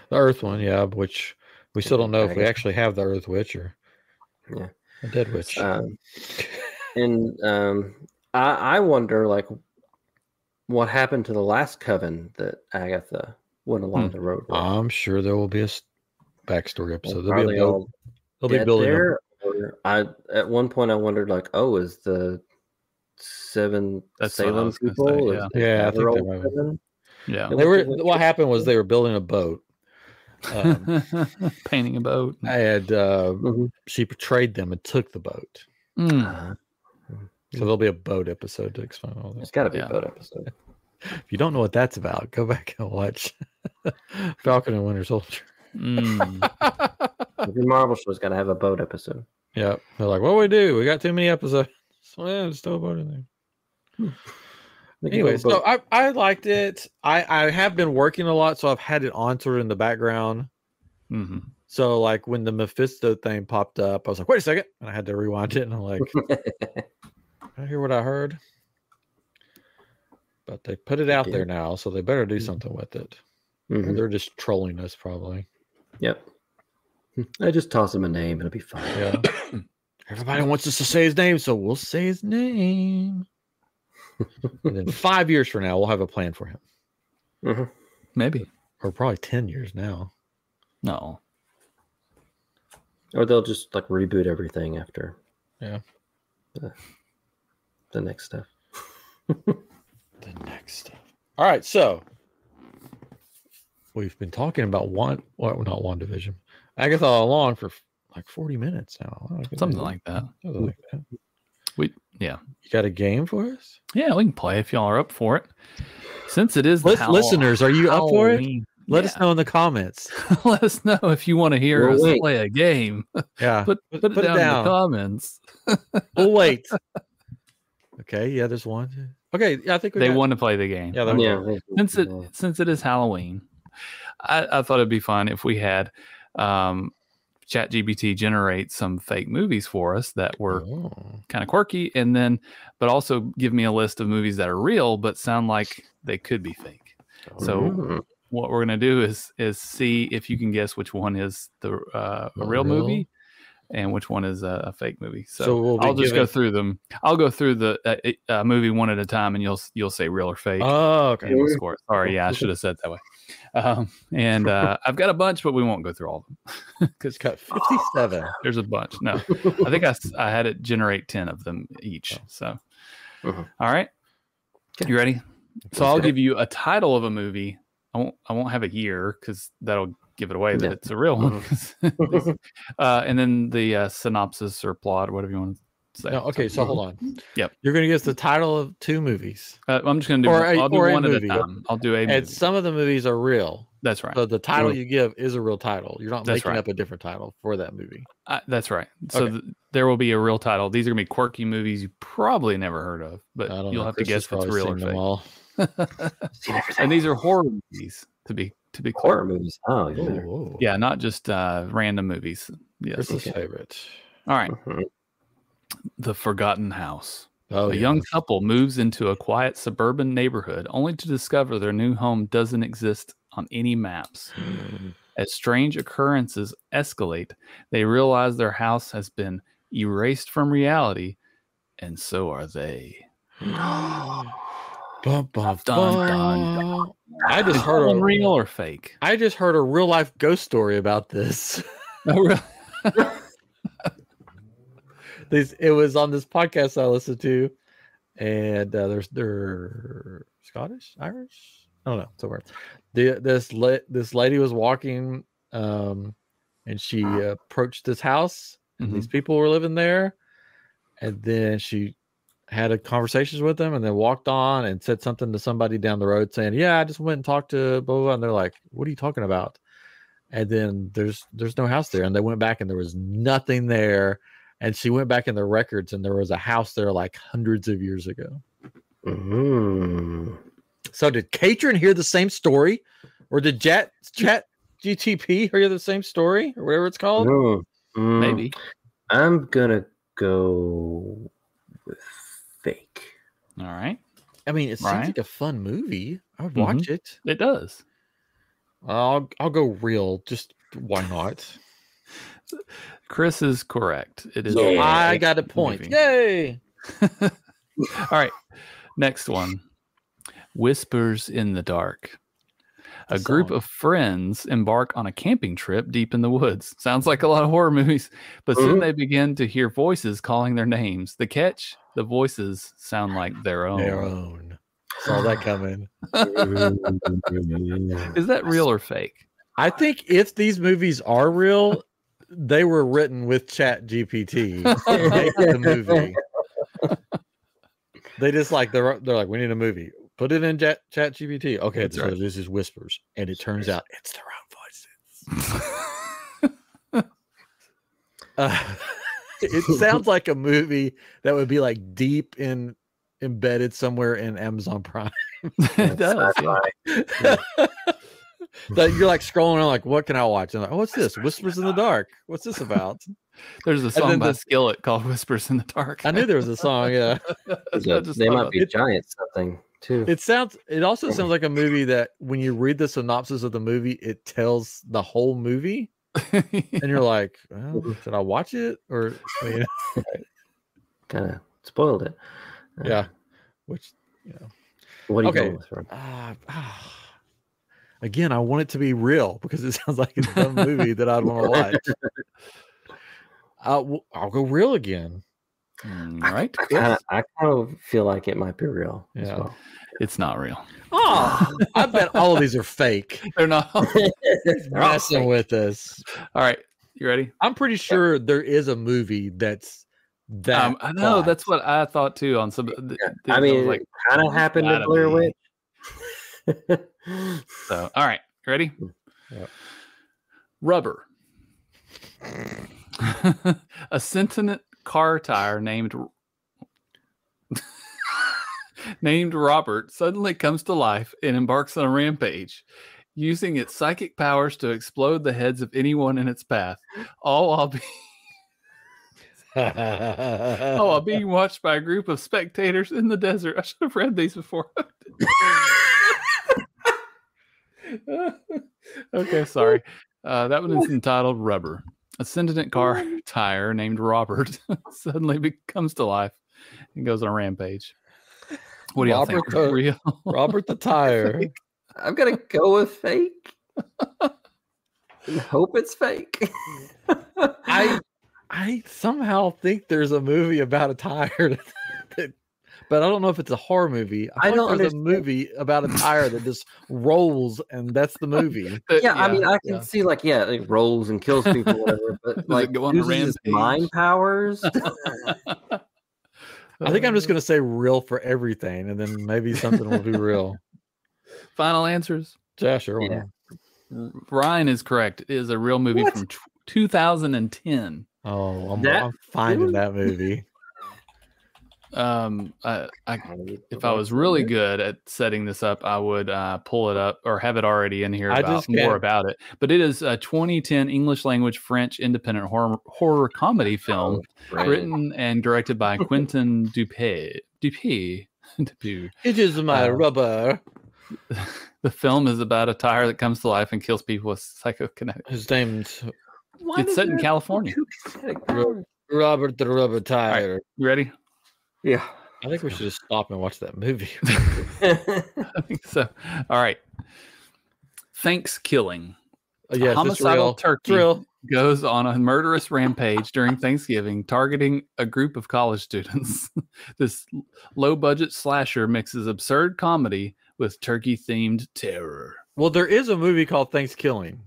The earth one, yeah, which we still don't know if we actually have the earth witch or a dead witch. I wonder, like, what happened to the last coven that Agatha went along the road with. I'm sure there will be a backstory episode. They'll be building there. At one point I wondered, like, is the 7 Salem people? I think they might. Yeah. What happened was they were building a boat. Painting a boat. She betrayed them and took the boat. So there'll be a boat episode to explain all that. There's got to be a boat episode. If you don't know what that's about, go back and watch Falcon and Winter Soldier. Every Marvel show's got to have a boat episode. Yeah, they're like, what do we do? We got too many episodes. So there's still a boat in there. Anyway, so I liked it. I have been working a lot, so I've had it on sort of in the background. Mm-hmm. So like when the Mephisto thing popped up, I was like, wait a second, and I had to rewind it, and I'm like, I hear what I heard. But they put it out there now, so they better do something with it. Mm-hmm. They're just trolling us, probably. Yep. I just toss him a name; it'll be fine. Yeah. Everybody wants us to say his name, so we'll say his name. And then 5 years from now, we'll have a plan for him. Mm-hmm. Maybe, or probably 10 years now. No. Or they'll just like reboot everything after. Yeah. The next stuff. The next stuff. All right, so we've been talking about not WandaVision, Agatha All Along for like 40 minutes now. Something like that. You got a game for us? Yeah, we can play if y'all are up for it. Since it is listeners, are you up for it? Let us know in the comments. Let us know if you want to hear us play a game. Yeah, put it down in the comments. We'll wait. Okay, yeah, there's one. Okay, yeah, I think they want to play the game. Yeah, since it is Halloween, I thought it'd be fun if we had ChatGPT generate some fake movies for us that were kind of quirky, but also give me a list of movies that are real but sound like they could be fake. So what we're gonna do is see if you can guess which one is a real movie and which one is a fake movie. So I'll just go through them. I'll go through the movie one at a time, and you'll say real or fake. Oh, okay. And we'll score. Sorry, I should have said that way. I've got a bunch, but we won't go through all of them because got 57. There's a bunch. No, I think I had it generate 10 of them each. So, all right, you ready? So I'll give you a title of a movie. I won't have a year because that'll give it away that it's a real one. And then the synopsis or plot or whatever you want to say. No, okay, so hold on. Yep. You're going to guess the title of 2 movies. I'm just going to do I'll do one at a time. I'll do a movie. And some of the movies are real. That's right. So the title you give is a real title. You're not making up a different title for that movie. That's right. So there will be a real title. These are going to be quirky movies you probably never heard of, but you'll have to guess if it's real or fake. And these are horror movies to be clear. Horror movies. Oh, yeah, not just random movies. Yes. Chris's favorite. All right. The Forgotten House. A young couple moves into a quiet suburban neighborhood only to discover their new home doesn't exist on any maps. As strange occurrences escalate, they realize their house has been erased from reality, and so are they. Bum, bum, dun, dun, dun. I just heard real or fake. I just heard a real life ghost story about this. Oh, really? It was on this podcast I listened to, and they're Scottish, Irish. I don't know. It's a word. This lady was walking, and she approached this house, and these people were living there, and then she had a conversation with them, and then walked on and said something to somebody down the road, saying, "Yeah, I just went and talked to blah blah blah." And they're like, "What are you talking about?" And then there's no house there, and they went back, and there was nothing there. And she went back in the records, and there was a house there like hundreds of years ago. Mm-hmm. So did Katrin hear the same story, or did ChatGPT hear the same story, or whatever it's called? Maybe. I'm gonna go with fake. All right. I mean, it seems like a fun movie. I would watch it. It does. I'll go real. Just why not? Chris is correct. It is. So I got a point. Movie. Yay! All right. Next one. Whispers in the Dark. A group of friends embark on a camping trip deep in the woods. Sounds like a lot of horror movies, but soon they begin to hear voices calling their names. The catch, the voices sound like their own. Their own. Saw that coming. Is that real or fake? I think if these movies are real, they were written with ChatGPT to make the movie. They just like they're like, we need a movie. Put it in ChatGPT. Okay, so this is whispers, and it turns out it's their own voices. It sounds like a movie that would be like deep embedded somewhere in Amazon Prime. It does. Yeah. That you're like scrolling on, like, what can I watch? And like, oh, what's this? Whispers in the Dark. What's this about? There's a song by Skillet called "Whispers in the Dark." I knew there was a song. Yeah, they might be giants. Something too. It also sounds like a movie that when you read the synopsis of the movie, it tells the whole movie, and you're like, well, should I watch it or kind of spoiled it? Yeah, which What are you going with? Again, I want it to be real because it sounds like it's a movie that I'd want to watch. I'll go real again. All right. I kind of feel like it might be real. Yeah. As well. It's not real. Oh, I bet all of these are fake. They're not. They're messing with us. All right. You ready? I'm pretty sure there is a movie that's that. I know. That's what I thought too. On some, I mean, like, kind of happened in Blair Witch. So, all right. You ready? Yeah. Rubber. A sentient car tire named Robert suddenly comes to life and embarks on a rampage, using its psychic powers to explode the heads of anyone in its path, all while being watched by a group of spectators in the desert. I should have read these before. Okay, sorry. That one is entitled Rubber. A sentient car tire named Robert suddenly comes to life and goes on a rampage. What do y'all think? Real? Robert the tire. I'm gonna go with fake. And hope it's fake. I somehow think there's a movie about a tire but I don't know if it's a horror movie. I don't there's a movie about a tire that just rolls, and that's the movie. I mean, I can see it rolls and kills people, whatever. But like, uses mind powers. I think I'm just gonna say real for everything, and then maybe something will be real. Final answers. Yeah, sure. Yeah. Ryan is correct. It is a real movie from 2010. Oh, I'm finding that movie. If I was really good at setting this up, I would pull it up or have it already in here about more about it. But it is a 2010 English language French independent horror comedy film written and directed by Quentin Dupieux. It is my rubber. The film is about a tire that comes to life and kills people with psychokinetic. His name's. It's set in California. Robert the Rubber Tire. Right, you ready? Yeah. I think we should just stop and watch that movie. I think so. All right. Thanksgiving. Yes, a homicidal turkey real. Goes on a murderous rampage during Thanksgiving, targeting a group of college students. This low-budget slasher mixes absurd comedy with turkey-themed terror. Well, there is a movie called Thanksgiving.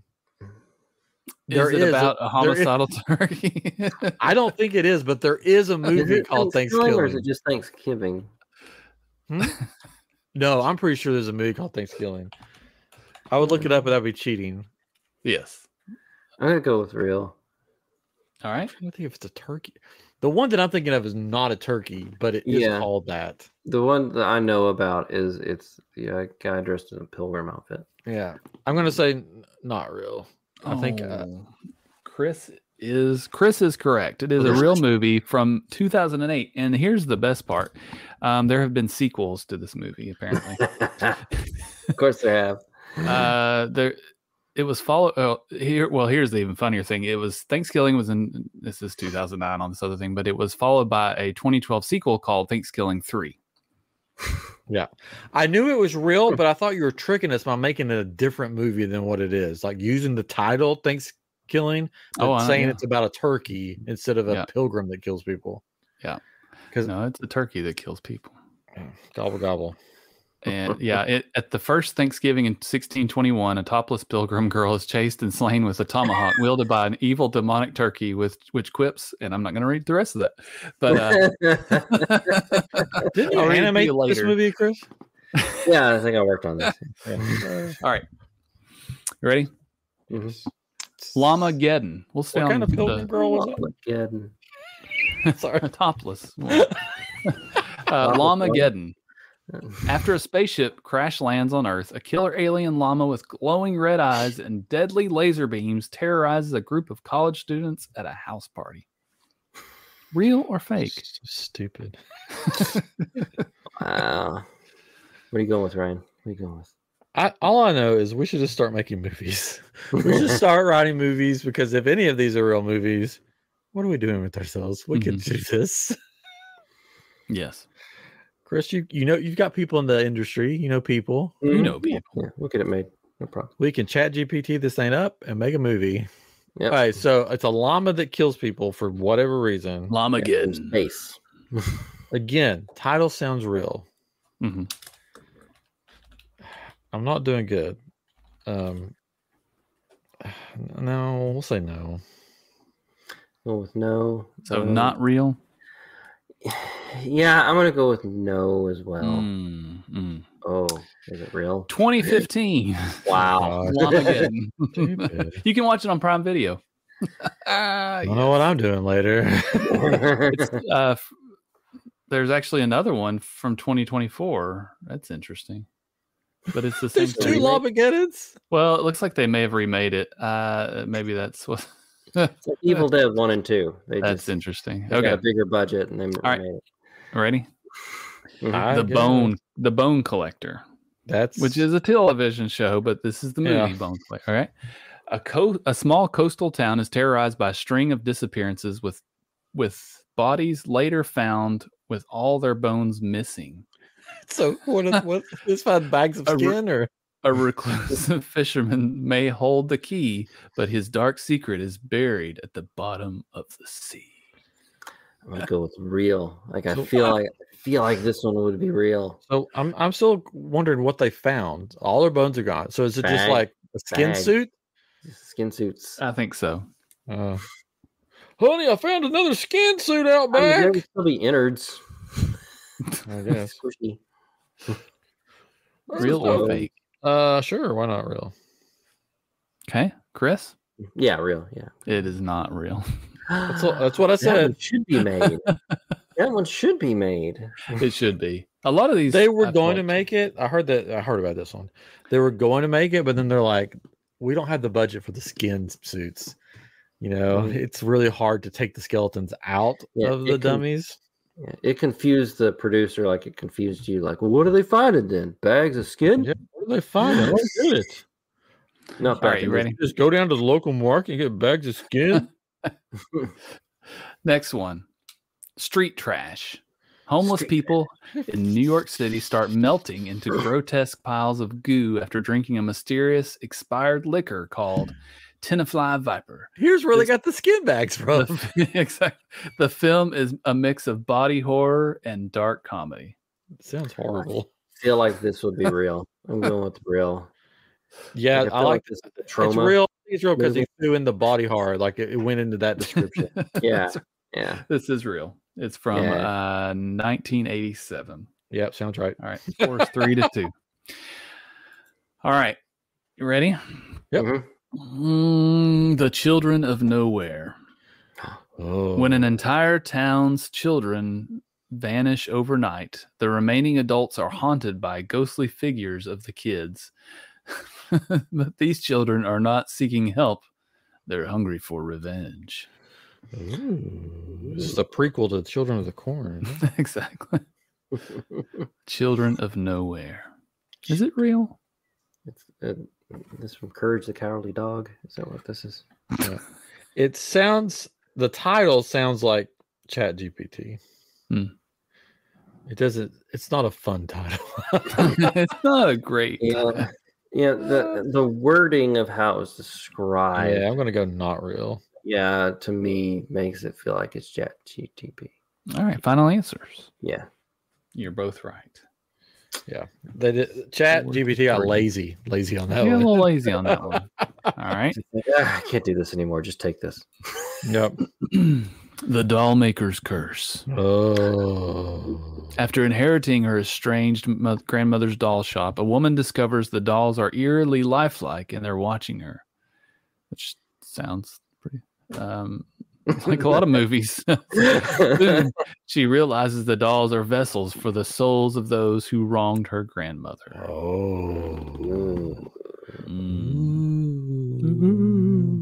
Is it about a homicidal turkey? I don't think it is, but there is a movie called Thanksgiving. Or is it just Thanksgiving? No, I'm pretty sure there's a movie called Thanksgiving. I would look it up, but that'd be cheating. Yes. I'm going to go with real. All right. I don't think if it's a turkey. The one that I'm thinking of is not a turkey, but it is called that. The one that I know about is it's the guy dressed in a pilgrim outfit. Yeah. I'm going to say not real. I think Chris is correct. It is a real movie from 2008. And here's the best part. There have been sequels to this movie, apparently. Of course there have. It was followed here. Well, here's the even funnier thing. It was Thanksgiving was in, this is 2009 on this other thing, but it was followed by a 2012 sequel called Thanksgiving 3. Yeah. I knew it was real, but I thought you were tricking us by making it a different movie than what it is. Like using the title Thanksgiving, but saying it's about a turkey instead of a pilgrim that kills people. Yeah. Because no, it's a turkey that kills people. Gobble, gobble. And at the first Thanksgiving in 1621, a topless pilgrim girl is chased and slain with a tomahawk wielded by an evil demonic turkey which quips, and I'm not going to read the rest of that. But didn't you animate this movie, Chris? Yeah, I think I worked on this. All right, you ready? Mm-hmm. Llamageddon. We'll stay what on kind of pilgrim girl was it? Sorry, topless. Llamageddon. After a spaceship crash lands on Earth, a killer alien llama with glowing red eyes and deadly laser beams terrorizes a group of college students at a house party. Real or fake? So stupid. Wow. What are you going with, Ryan? What are you going with? All I know is we should just start making movies. We should start writing movies, because if any of these are real movies, what are we doing with ourselves? We could do this. Yes. Chris, you know, you've got people in the industry. You know people. You know people. Yeah, we'll get it made. No problem. We can ChatGPT this thing up and make a movie. Yep. All right, so it's a llama that kills people for whatever reason. Llamageddon. Space. Again, title sounds real. Mm-hmm. I'm not doing good. No, we'll say no. Go with no. So not real? Yeah, I'm going to go with no as well. Oh, is it real? 2015. Wow. Llamageddon. You can watch it on Prime Video. I don't know what I'm doing later. There's actually another one from 2024. That's interesting. But it's the same There's thing. two Llamageddons? Well, it looks like they may have remade it. Maybe that's what... It's like Evil Dead 1 and 2. That's interesting. They got a bigger budget and they made it. Ready? Mm-hmm. The Bone Collector. Which is a television show, but this is the movie Bone Collector. All right. A small coastal town is terrorized by a string of disappearances with bodies later found with all their bones missing. So what is found bags of skin or? A reclusive fisherman may hold the key, but his dark secret is buried at the bottom of the sea. I'm gonna go with real. Like I feel like this one would be real. So I'm still wondering what they found. All their bones are gone. So is it just like a skin suit? Skin suits. I think so. Honey, I found another skin suit out back. There would still be innards. I guess. Squishy. Real or fake? Sure. Why not real? Okay, Chris. Yeah, real. Yeah, it is not real. That's what I said. That one should be made. That one should be made. It should be. A lot of these they were going to make it. I heard about this one. They were going to make it, but then they're like, we don't have the budget for the skin suits. You know, it's really hard to take the skeletons out of the dummies. It confused the producer, like it confused you. Like, well, what are they finding then? Bags of skin? Yeah, what are they finding? I don't get it. No, all right, you ready? Just go down to the local market and get bags of skin. Next one, street trash. Homeless people in New York City start melting into grotesque piles of goo after drinking a mysterious expired liquor called Tenafly Viper. Here's where they got the skin bags from. Exactly. The film is a mix of body horror and dark comedy. Sounds horrible. I feel like this would be real. I'm going with real. Yeah, like, I like this. It's real. It's real because he threw in the body horror. Like it went into that description. Yeah. This is real. It's from 1987. Yep, sounds right. All right. Score is 3-2. All right. You ready? Yep. The Children of Nowhere. Oh. When an entire town's children vanish overnight, the remaining adults are haunted by ghostly figures of the kids. But these children are not seeking help. They're hungry for revenge. Ooh. This is the prequel to Children of the Corn. Exactly. Children of Nowhere. Is it real? It's this from Courage the Cowardly Dog. Is that what this is? Yeah. The title sounds like ChatGPT. It's not a fun title. It's not a great title. Yeah, the wording of how it's described. Yeah, I'm gonna go not real. Yeah, to me makes it feel like it's ChatGPT. All right, final answers. Yeah. You're both right. Yeah. They did ChatGPT got lazy on that one. A little lazy on that one. All right. I can't do this anymore. Just take this. Yep. The Doll Maker's Curse. Oh. After inheriting her estranged grandmother's doll shop, a woman discovers the dolls are eerily lifelike and they're watching her, which sounds pretty like a lot of movies. Soon, she realizes the dolls are vessels for the souls of those who wronged her grandmother. Oh.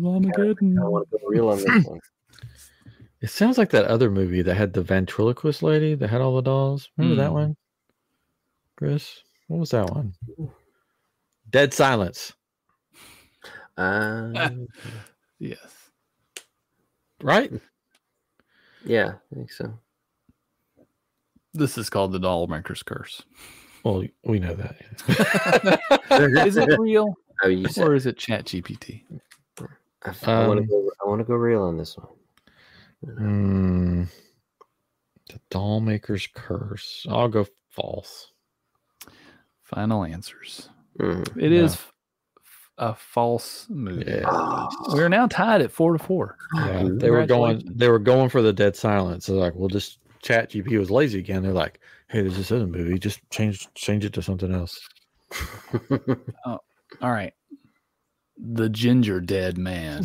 Armageddon. I want to go real on this one. It sounds like that other movie that had the ventriloquist lady that had all the dolls. Remember that one, Chris? What was that one? Dead Silence. Yes. Right? Yeah, I think so. This is called The Doll Maker's Curse. Well, we know that. Is it real? Or is it ChatGPT? I want to go real on this one. The Doll Maker's Curse. I'll go false. Final answers. It is a false movie. Yeah. We're now tied at 4-4. Yeah, they were going for the Dead Silence. So like, we'll just ChatGPT was lazy again. They're like, hey, there's this other movie. Just change it to something else. All right. The Ginger Dead Man.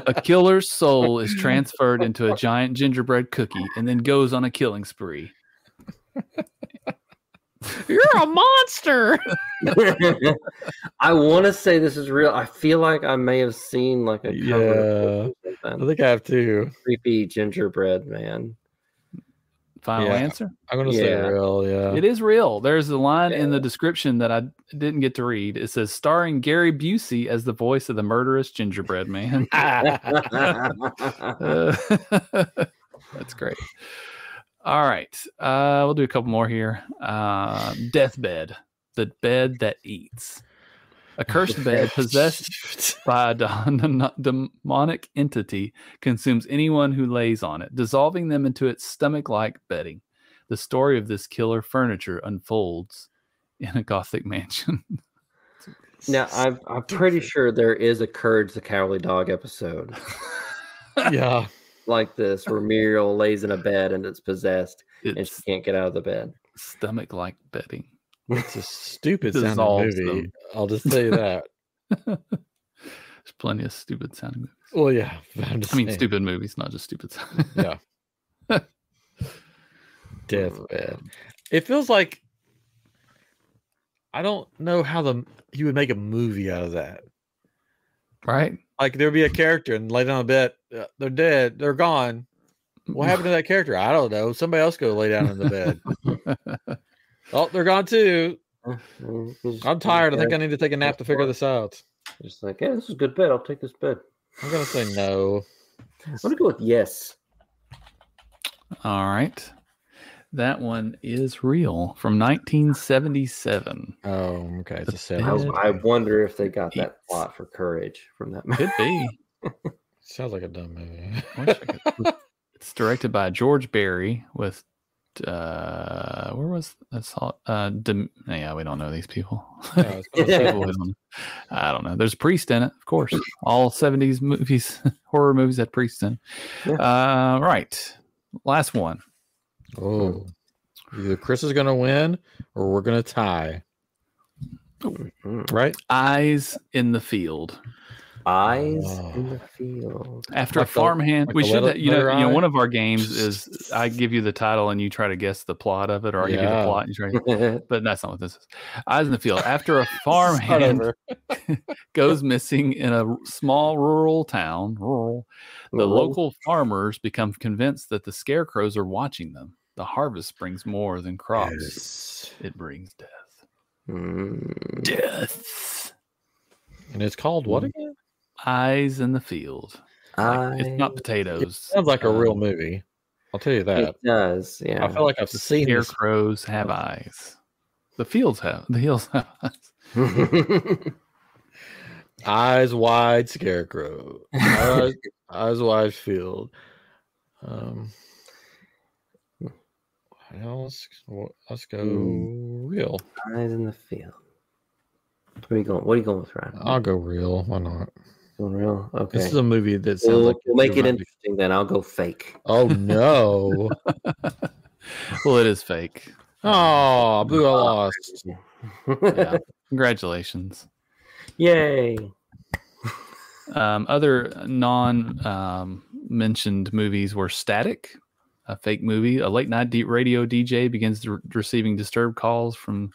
A killer's soul is transferred into a giant gingerbread cookie and then goes on a killing spree. You're a monster. I want to say this is real. I feel like I may have seen like a cover. Yeah, I think I have too. Creepy gingerbread man. Final answer? I'm going to say real, yeah. It is real. There's a line in the description that I didn't get to read. It says, starring Gary Busey as the voice of the murderous gingerbread man. That's great. All right. We'll do a couple more here. Deathbed, the bed that eats. A cursed bed possessed by a demonic entity consumes anyone who lays on it, dissolving them into its stomach-like bedding. The story of this killer furniture unfolds in a gothic mansion. Now, I'm pretty sure there is a Courage the Cowardly Dog episode. Yeah. Like this, where Muriel lays in a bed and it's possessed and she can't get out of the bed. Stomach-like bedding. It's a stupid sounding movie. I'll just say that. There's plenty of stupid sounding movies. Well, yeah. Stupid movies, not just stupid sounding. Yeah. Deathbed. It feels like I don't know how you would make a movie out of that. Right? Like there'd be a character and lay down a bed. They're dead. They're gone. What happened to that character? I don't know. Somebody else go lay down in the bed. Oh, they're gone too. I'm tired. I think I need to take a nap to figure this out. Just like, yeah, this is a good bed. I'll take this bed. I'm gonna say no. I'm gonna go with yes. All right. That one is real from 1977. Oh, okay. It's a I wonder if they got that plot for Courage from that movie. Could be. Sounds like a dumb movie. It's directed by George Barry with where was that's all yeah, we don't know these people. No, I don't know. There's a priest in it, of course. All 70s movies, horror movies had priests in. Right. Last one. Oh. Either Chris is gonna win or we're gonna tie. Right? Eyes in the Field. Eyes in the Field. After like a farmhand, we should, you know, one of our games is I give you the title and you try to guess the plot of it, or I give you the plot and you try. But that's not what this is. Eyes in the Field. After a farmhand goes missing in a small rural town, the local farmers become convinced that the scarecrows are watching them. The harvest brings more than crops. Yes. It brings death. Death. And it's called what again? Eyes in the Field. It's not potatoes. It sounds like a real movie. I'll tell you that. It does, yeah. I feel like I've seen scarecrows have eyes. The hills have eyes. Eyes wide scarecrow. Eyes wide field. Let's go real. Eyes in the Field. What are you going with, Ryan? I'll go real. Why not? Going real? Okay. This is a movie that sounds like we'll make it interesting then. I'll go fake. Oh no. Well, it is fake. Oh, Boo, I lost. Yeah. Congratulations. Yay. Other non-mentioned movies were Static, a fake movie. A late-night radio DJ begins receiving disturbed calls from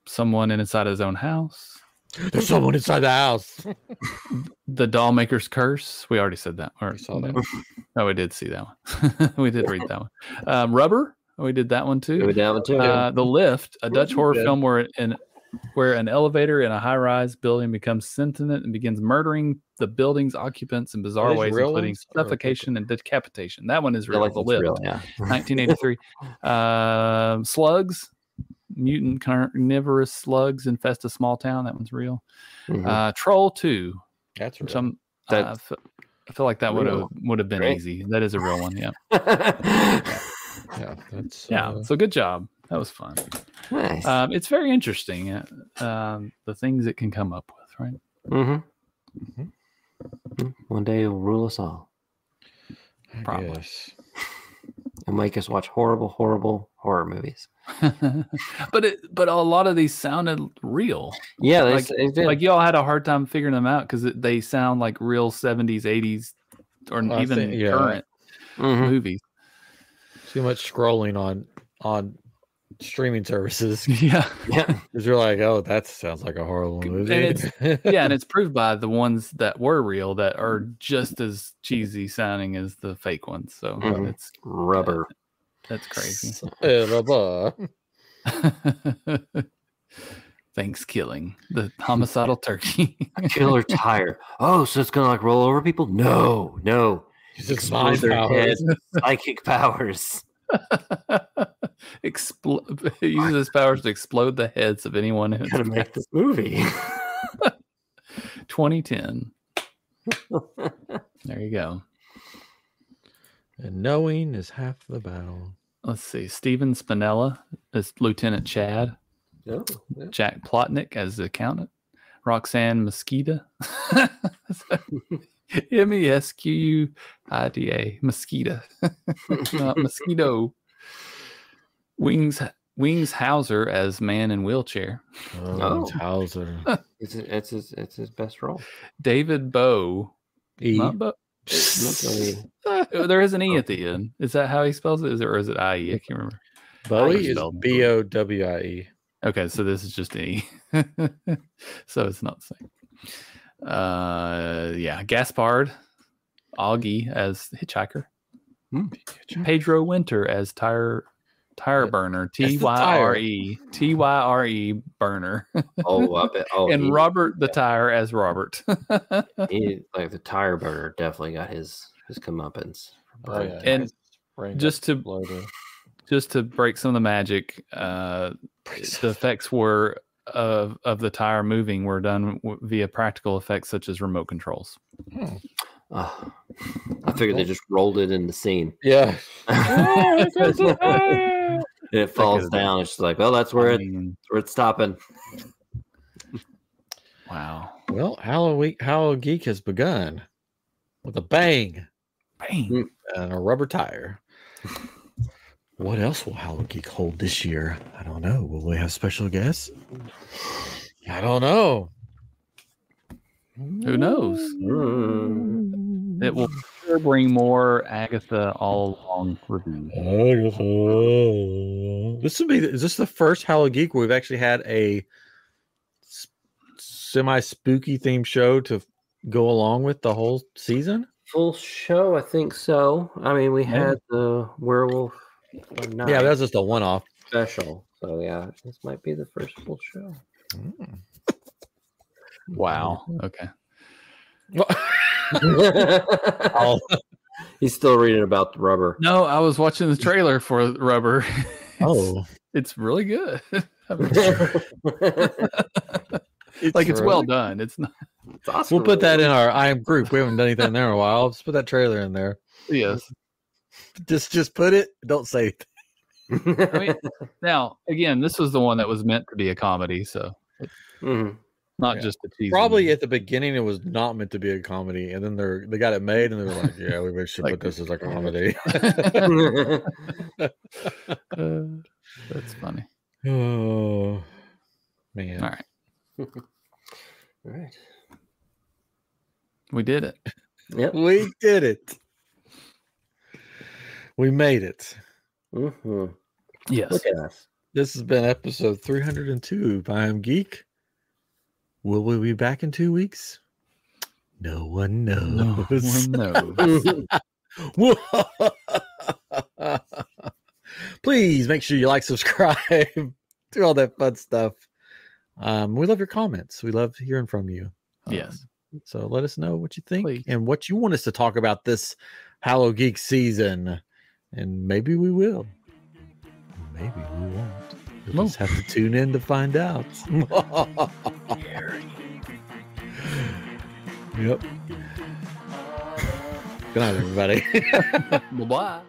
someone inside his own house. There's someone inside the house. The Dollmaker's Curse. We already said that. We saw that. Oh, we did see that one. We did read that one. Rubber. We did that one too. We did that one too. The Lift, a Dutch horror film where an elevator in a high-rise building becomes sentient and begins murdering the building's occupants in bizarre ways, including suffocation and decapitation. That one is real. The Lift, real, yeah. 1983. Slugs. Mutant carnivorous slugs infest a small town. That one's real. Troll 2. That's real. I feel like that would have been easy. That is a real one. Yeah. So good job. That was fun. Nice. It's very interesting. The things it can come up with, right? One day it will rule us all. Probably. Yes. And make us watch horrible, horrible horror movies. but a lot of these sounded real. Yeah, they did. Like y'all had a hard time figuring them out because they sound like real 70s, 80s, or even current movies. Too much scrolling on streaming services. Yeah. Because you're like, oh, that sounds like a horrible movie. And it's proved by the ones that were real that are just as cheesy sounding as the fake ones. So it's rubber. That's crazy. Thanksgiving, the homicidal turkey. Killer tire. Oh, so it's gonna like roll over people? No. Explode their heads, psychic powers. Uses his powers to explode the heads of anyone who's gonna make this movie. 2010. There you go. And knowing is half the battle. Let's see. Steven Spinella as Lieutenant Chad. Oh, yeah. Jack Plotnick as the accountant. Roxanne Mesquita. Mesquida. Mosquito. Not mosquito. Wings Hauser as man in wheelchair. Oh, Hauser. It's his best role. David Bowe. There is an E at the end. Is that how he spells it? Or is it IE? I can't remember. Bowie is BOWIE. Okay, so this is just an E. So it's not the same. Gaspard Augie as hitchhiker. Pedro Winter as tire burner. TYRE burner. Oh, I bet. Oh, and Robert the Tire as Robert. Like the tire burner definitely got his comeuppance. Oh, yeah. And just to break some of the magic, the effects were of the tire moving were done via practical effects such as remote controls. I figured they just rolled it in the scene. Yeah. And it falls down. It's just like, well, that's where it's stopping. Wow. Well, HalloGEEK has begun with a bang. Bang. And a rubber tire. What else will HalloGEEK hold this year? I don't know. Will we have special guests? I don't know. Who knows? It will sure bring more Agatha All Along reviews. Is this the first HalloGEEK where we've actually had a semi-spooky themed show to go along with the whole season? Full show, I think so. I mean, we had the werewolf. Yeah, that's just a one-off special. So yeah, this might be the first full show. Wow. Okay. He's still reading about the rubber. No, I was watching the trailer for Rubber. It's really good. It's well done. It's not. It's awesome. We'll put that in our IM group. We haven't done anything there in a while. Just put that trailer in there. Yes. Just put it. Don't say it. I mean, now again, this was the one that was meant to be a comedy, so not just a teaser. Probably at the beginning, it was not meant to be a comedy, and then they got it made, and they were like, "Yeah, we should put this as a comedy." That's funny. Oh man! All right. All right. We did it. Yep. We did it. We made it. Yes. Look at us. This has been episode 302 of iamGEEK. Will we be back in 2 weeks? No one knows. No one knows. Please make sure you like, subscribe, do all that fun stuff. We love your comments. We love hearing from you. Yes. So let us know what you think Please. and what you want us to talk about this HalloGEEK season. And maybe we will. Maybe we won't. You'll just have to tune in to find out. Yep. Good night, everybody. Bye-bye.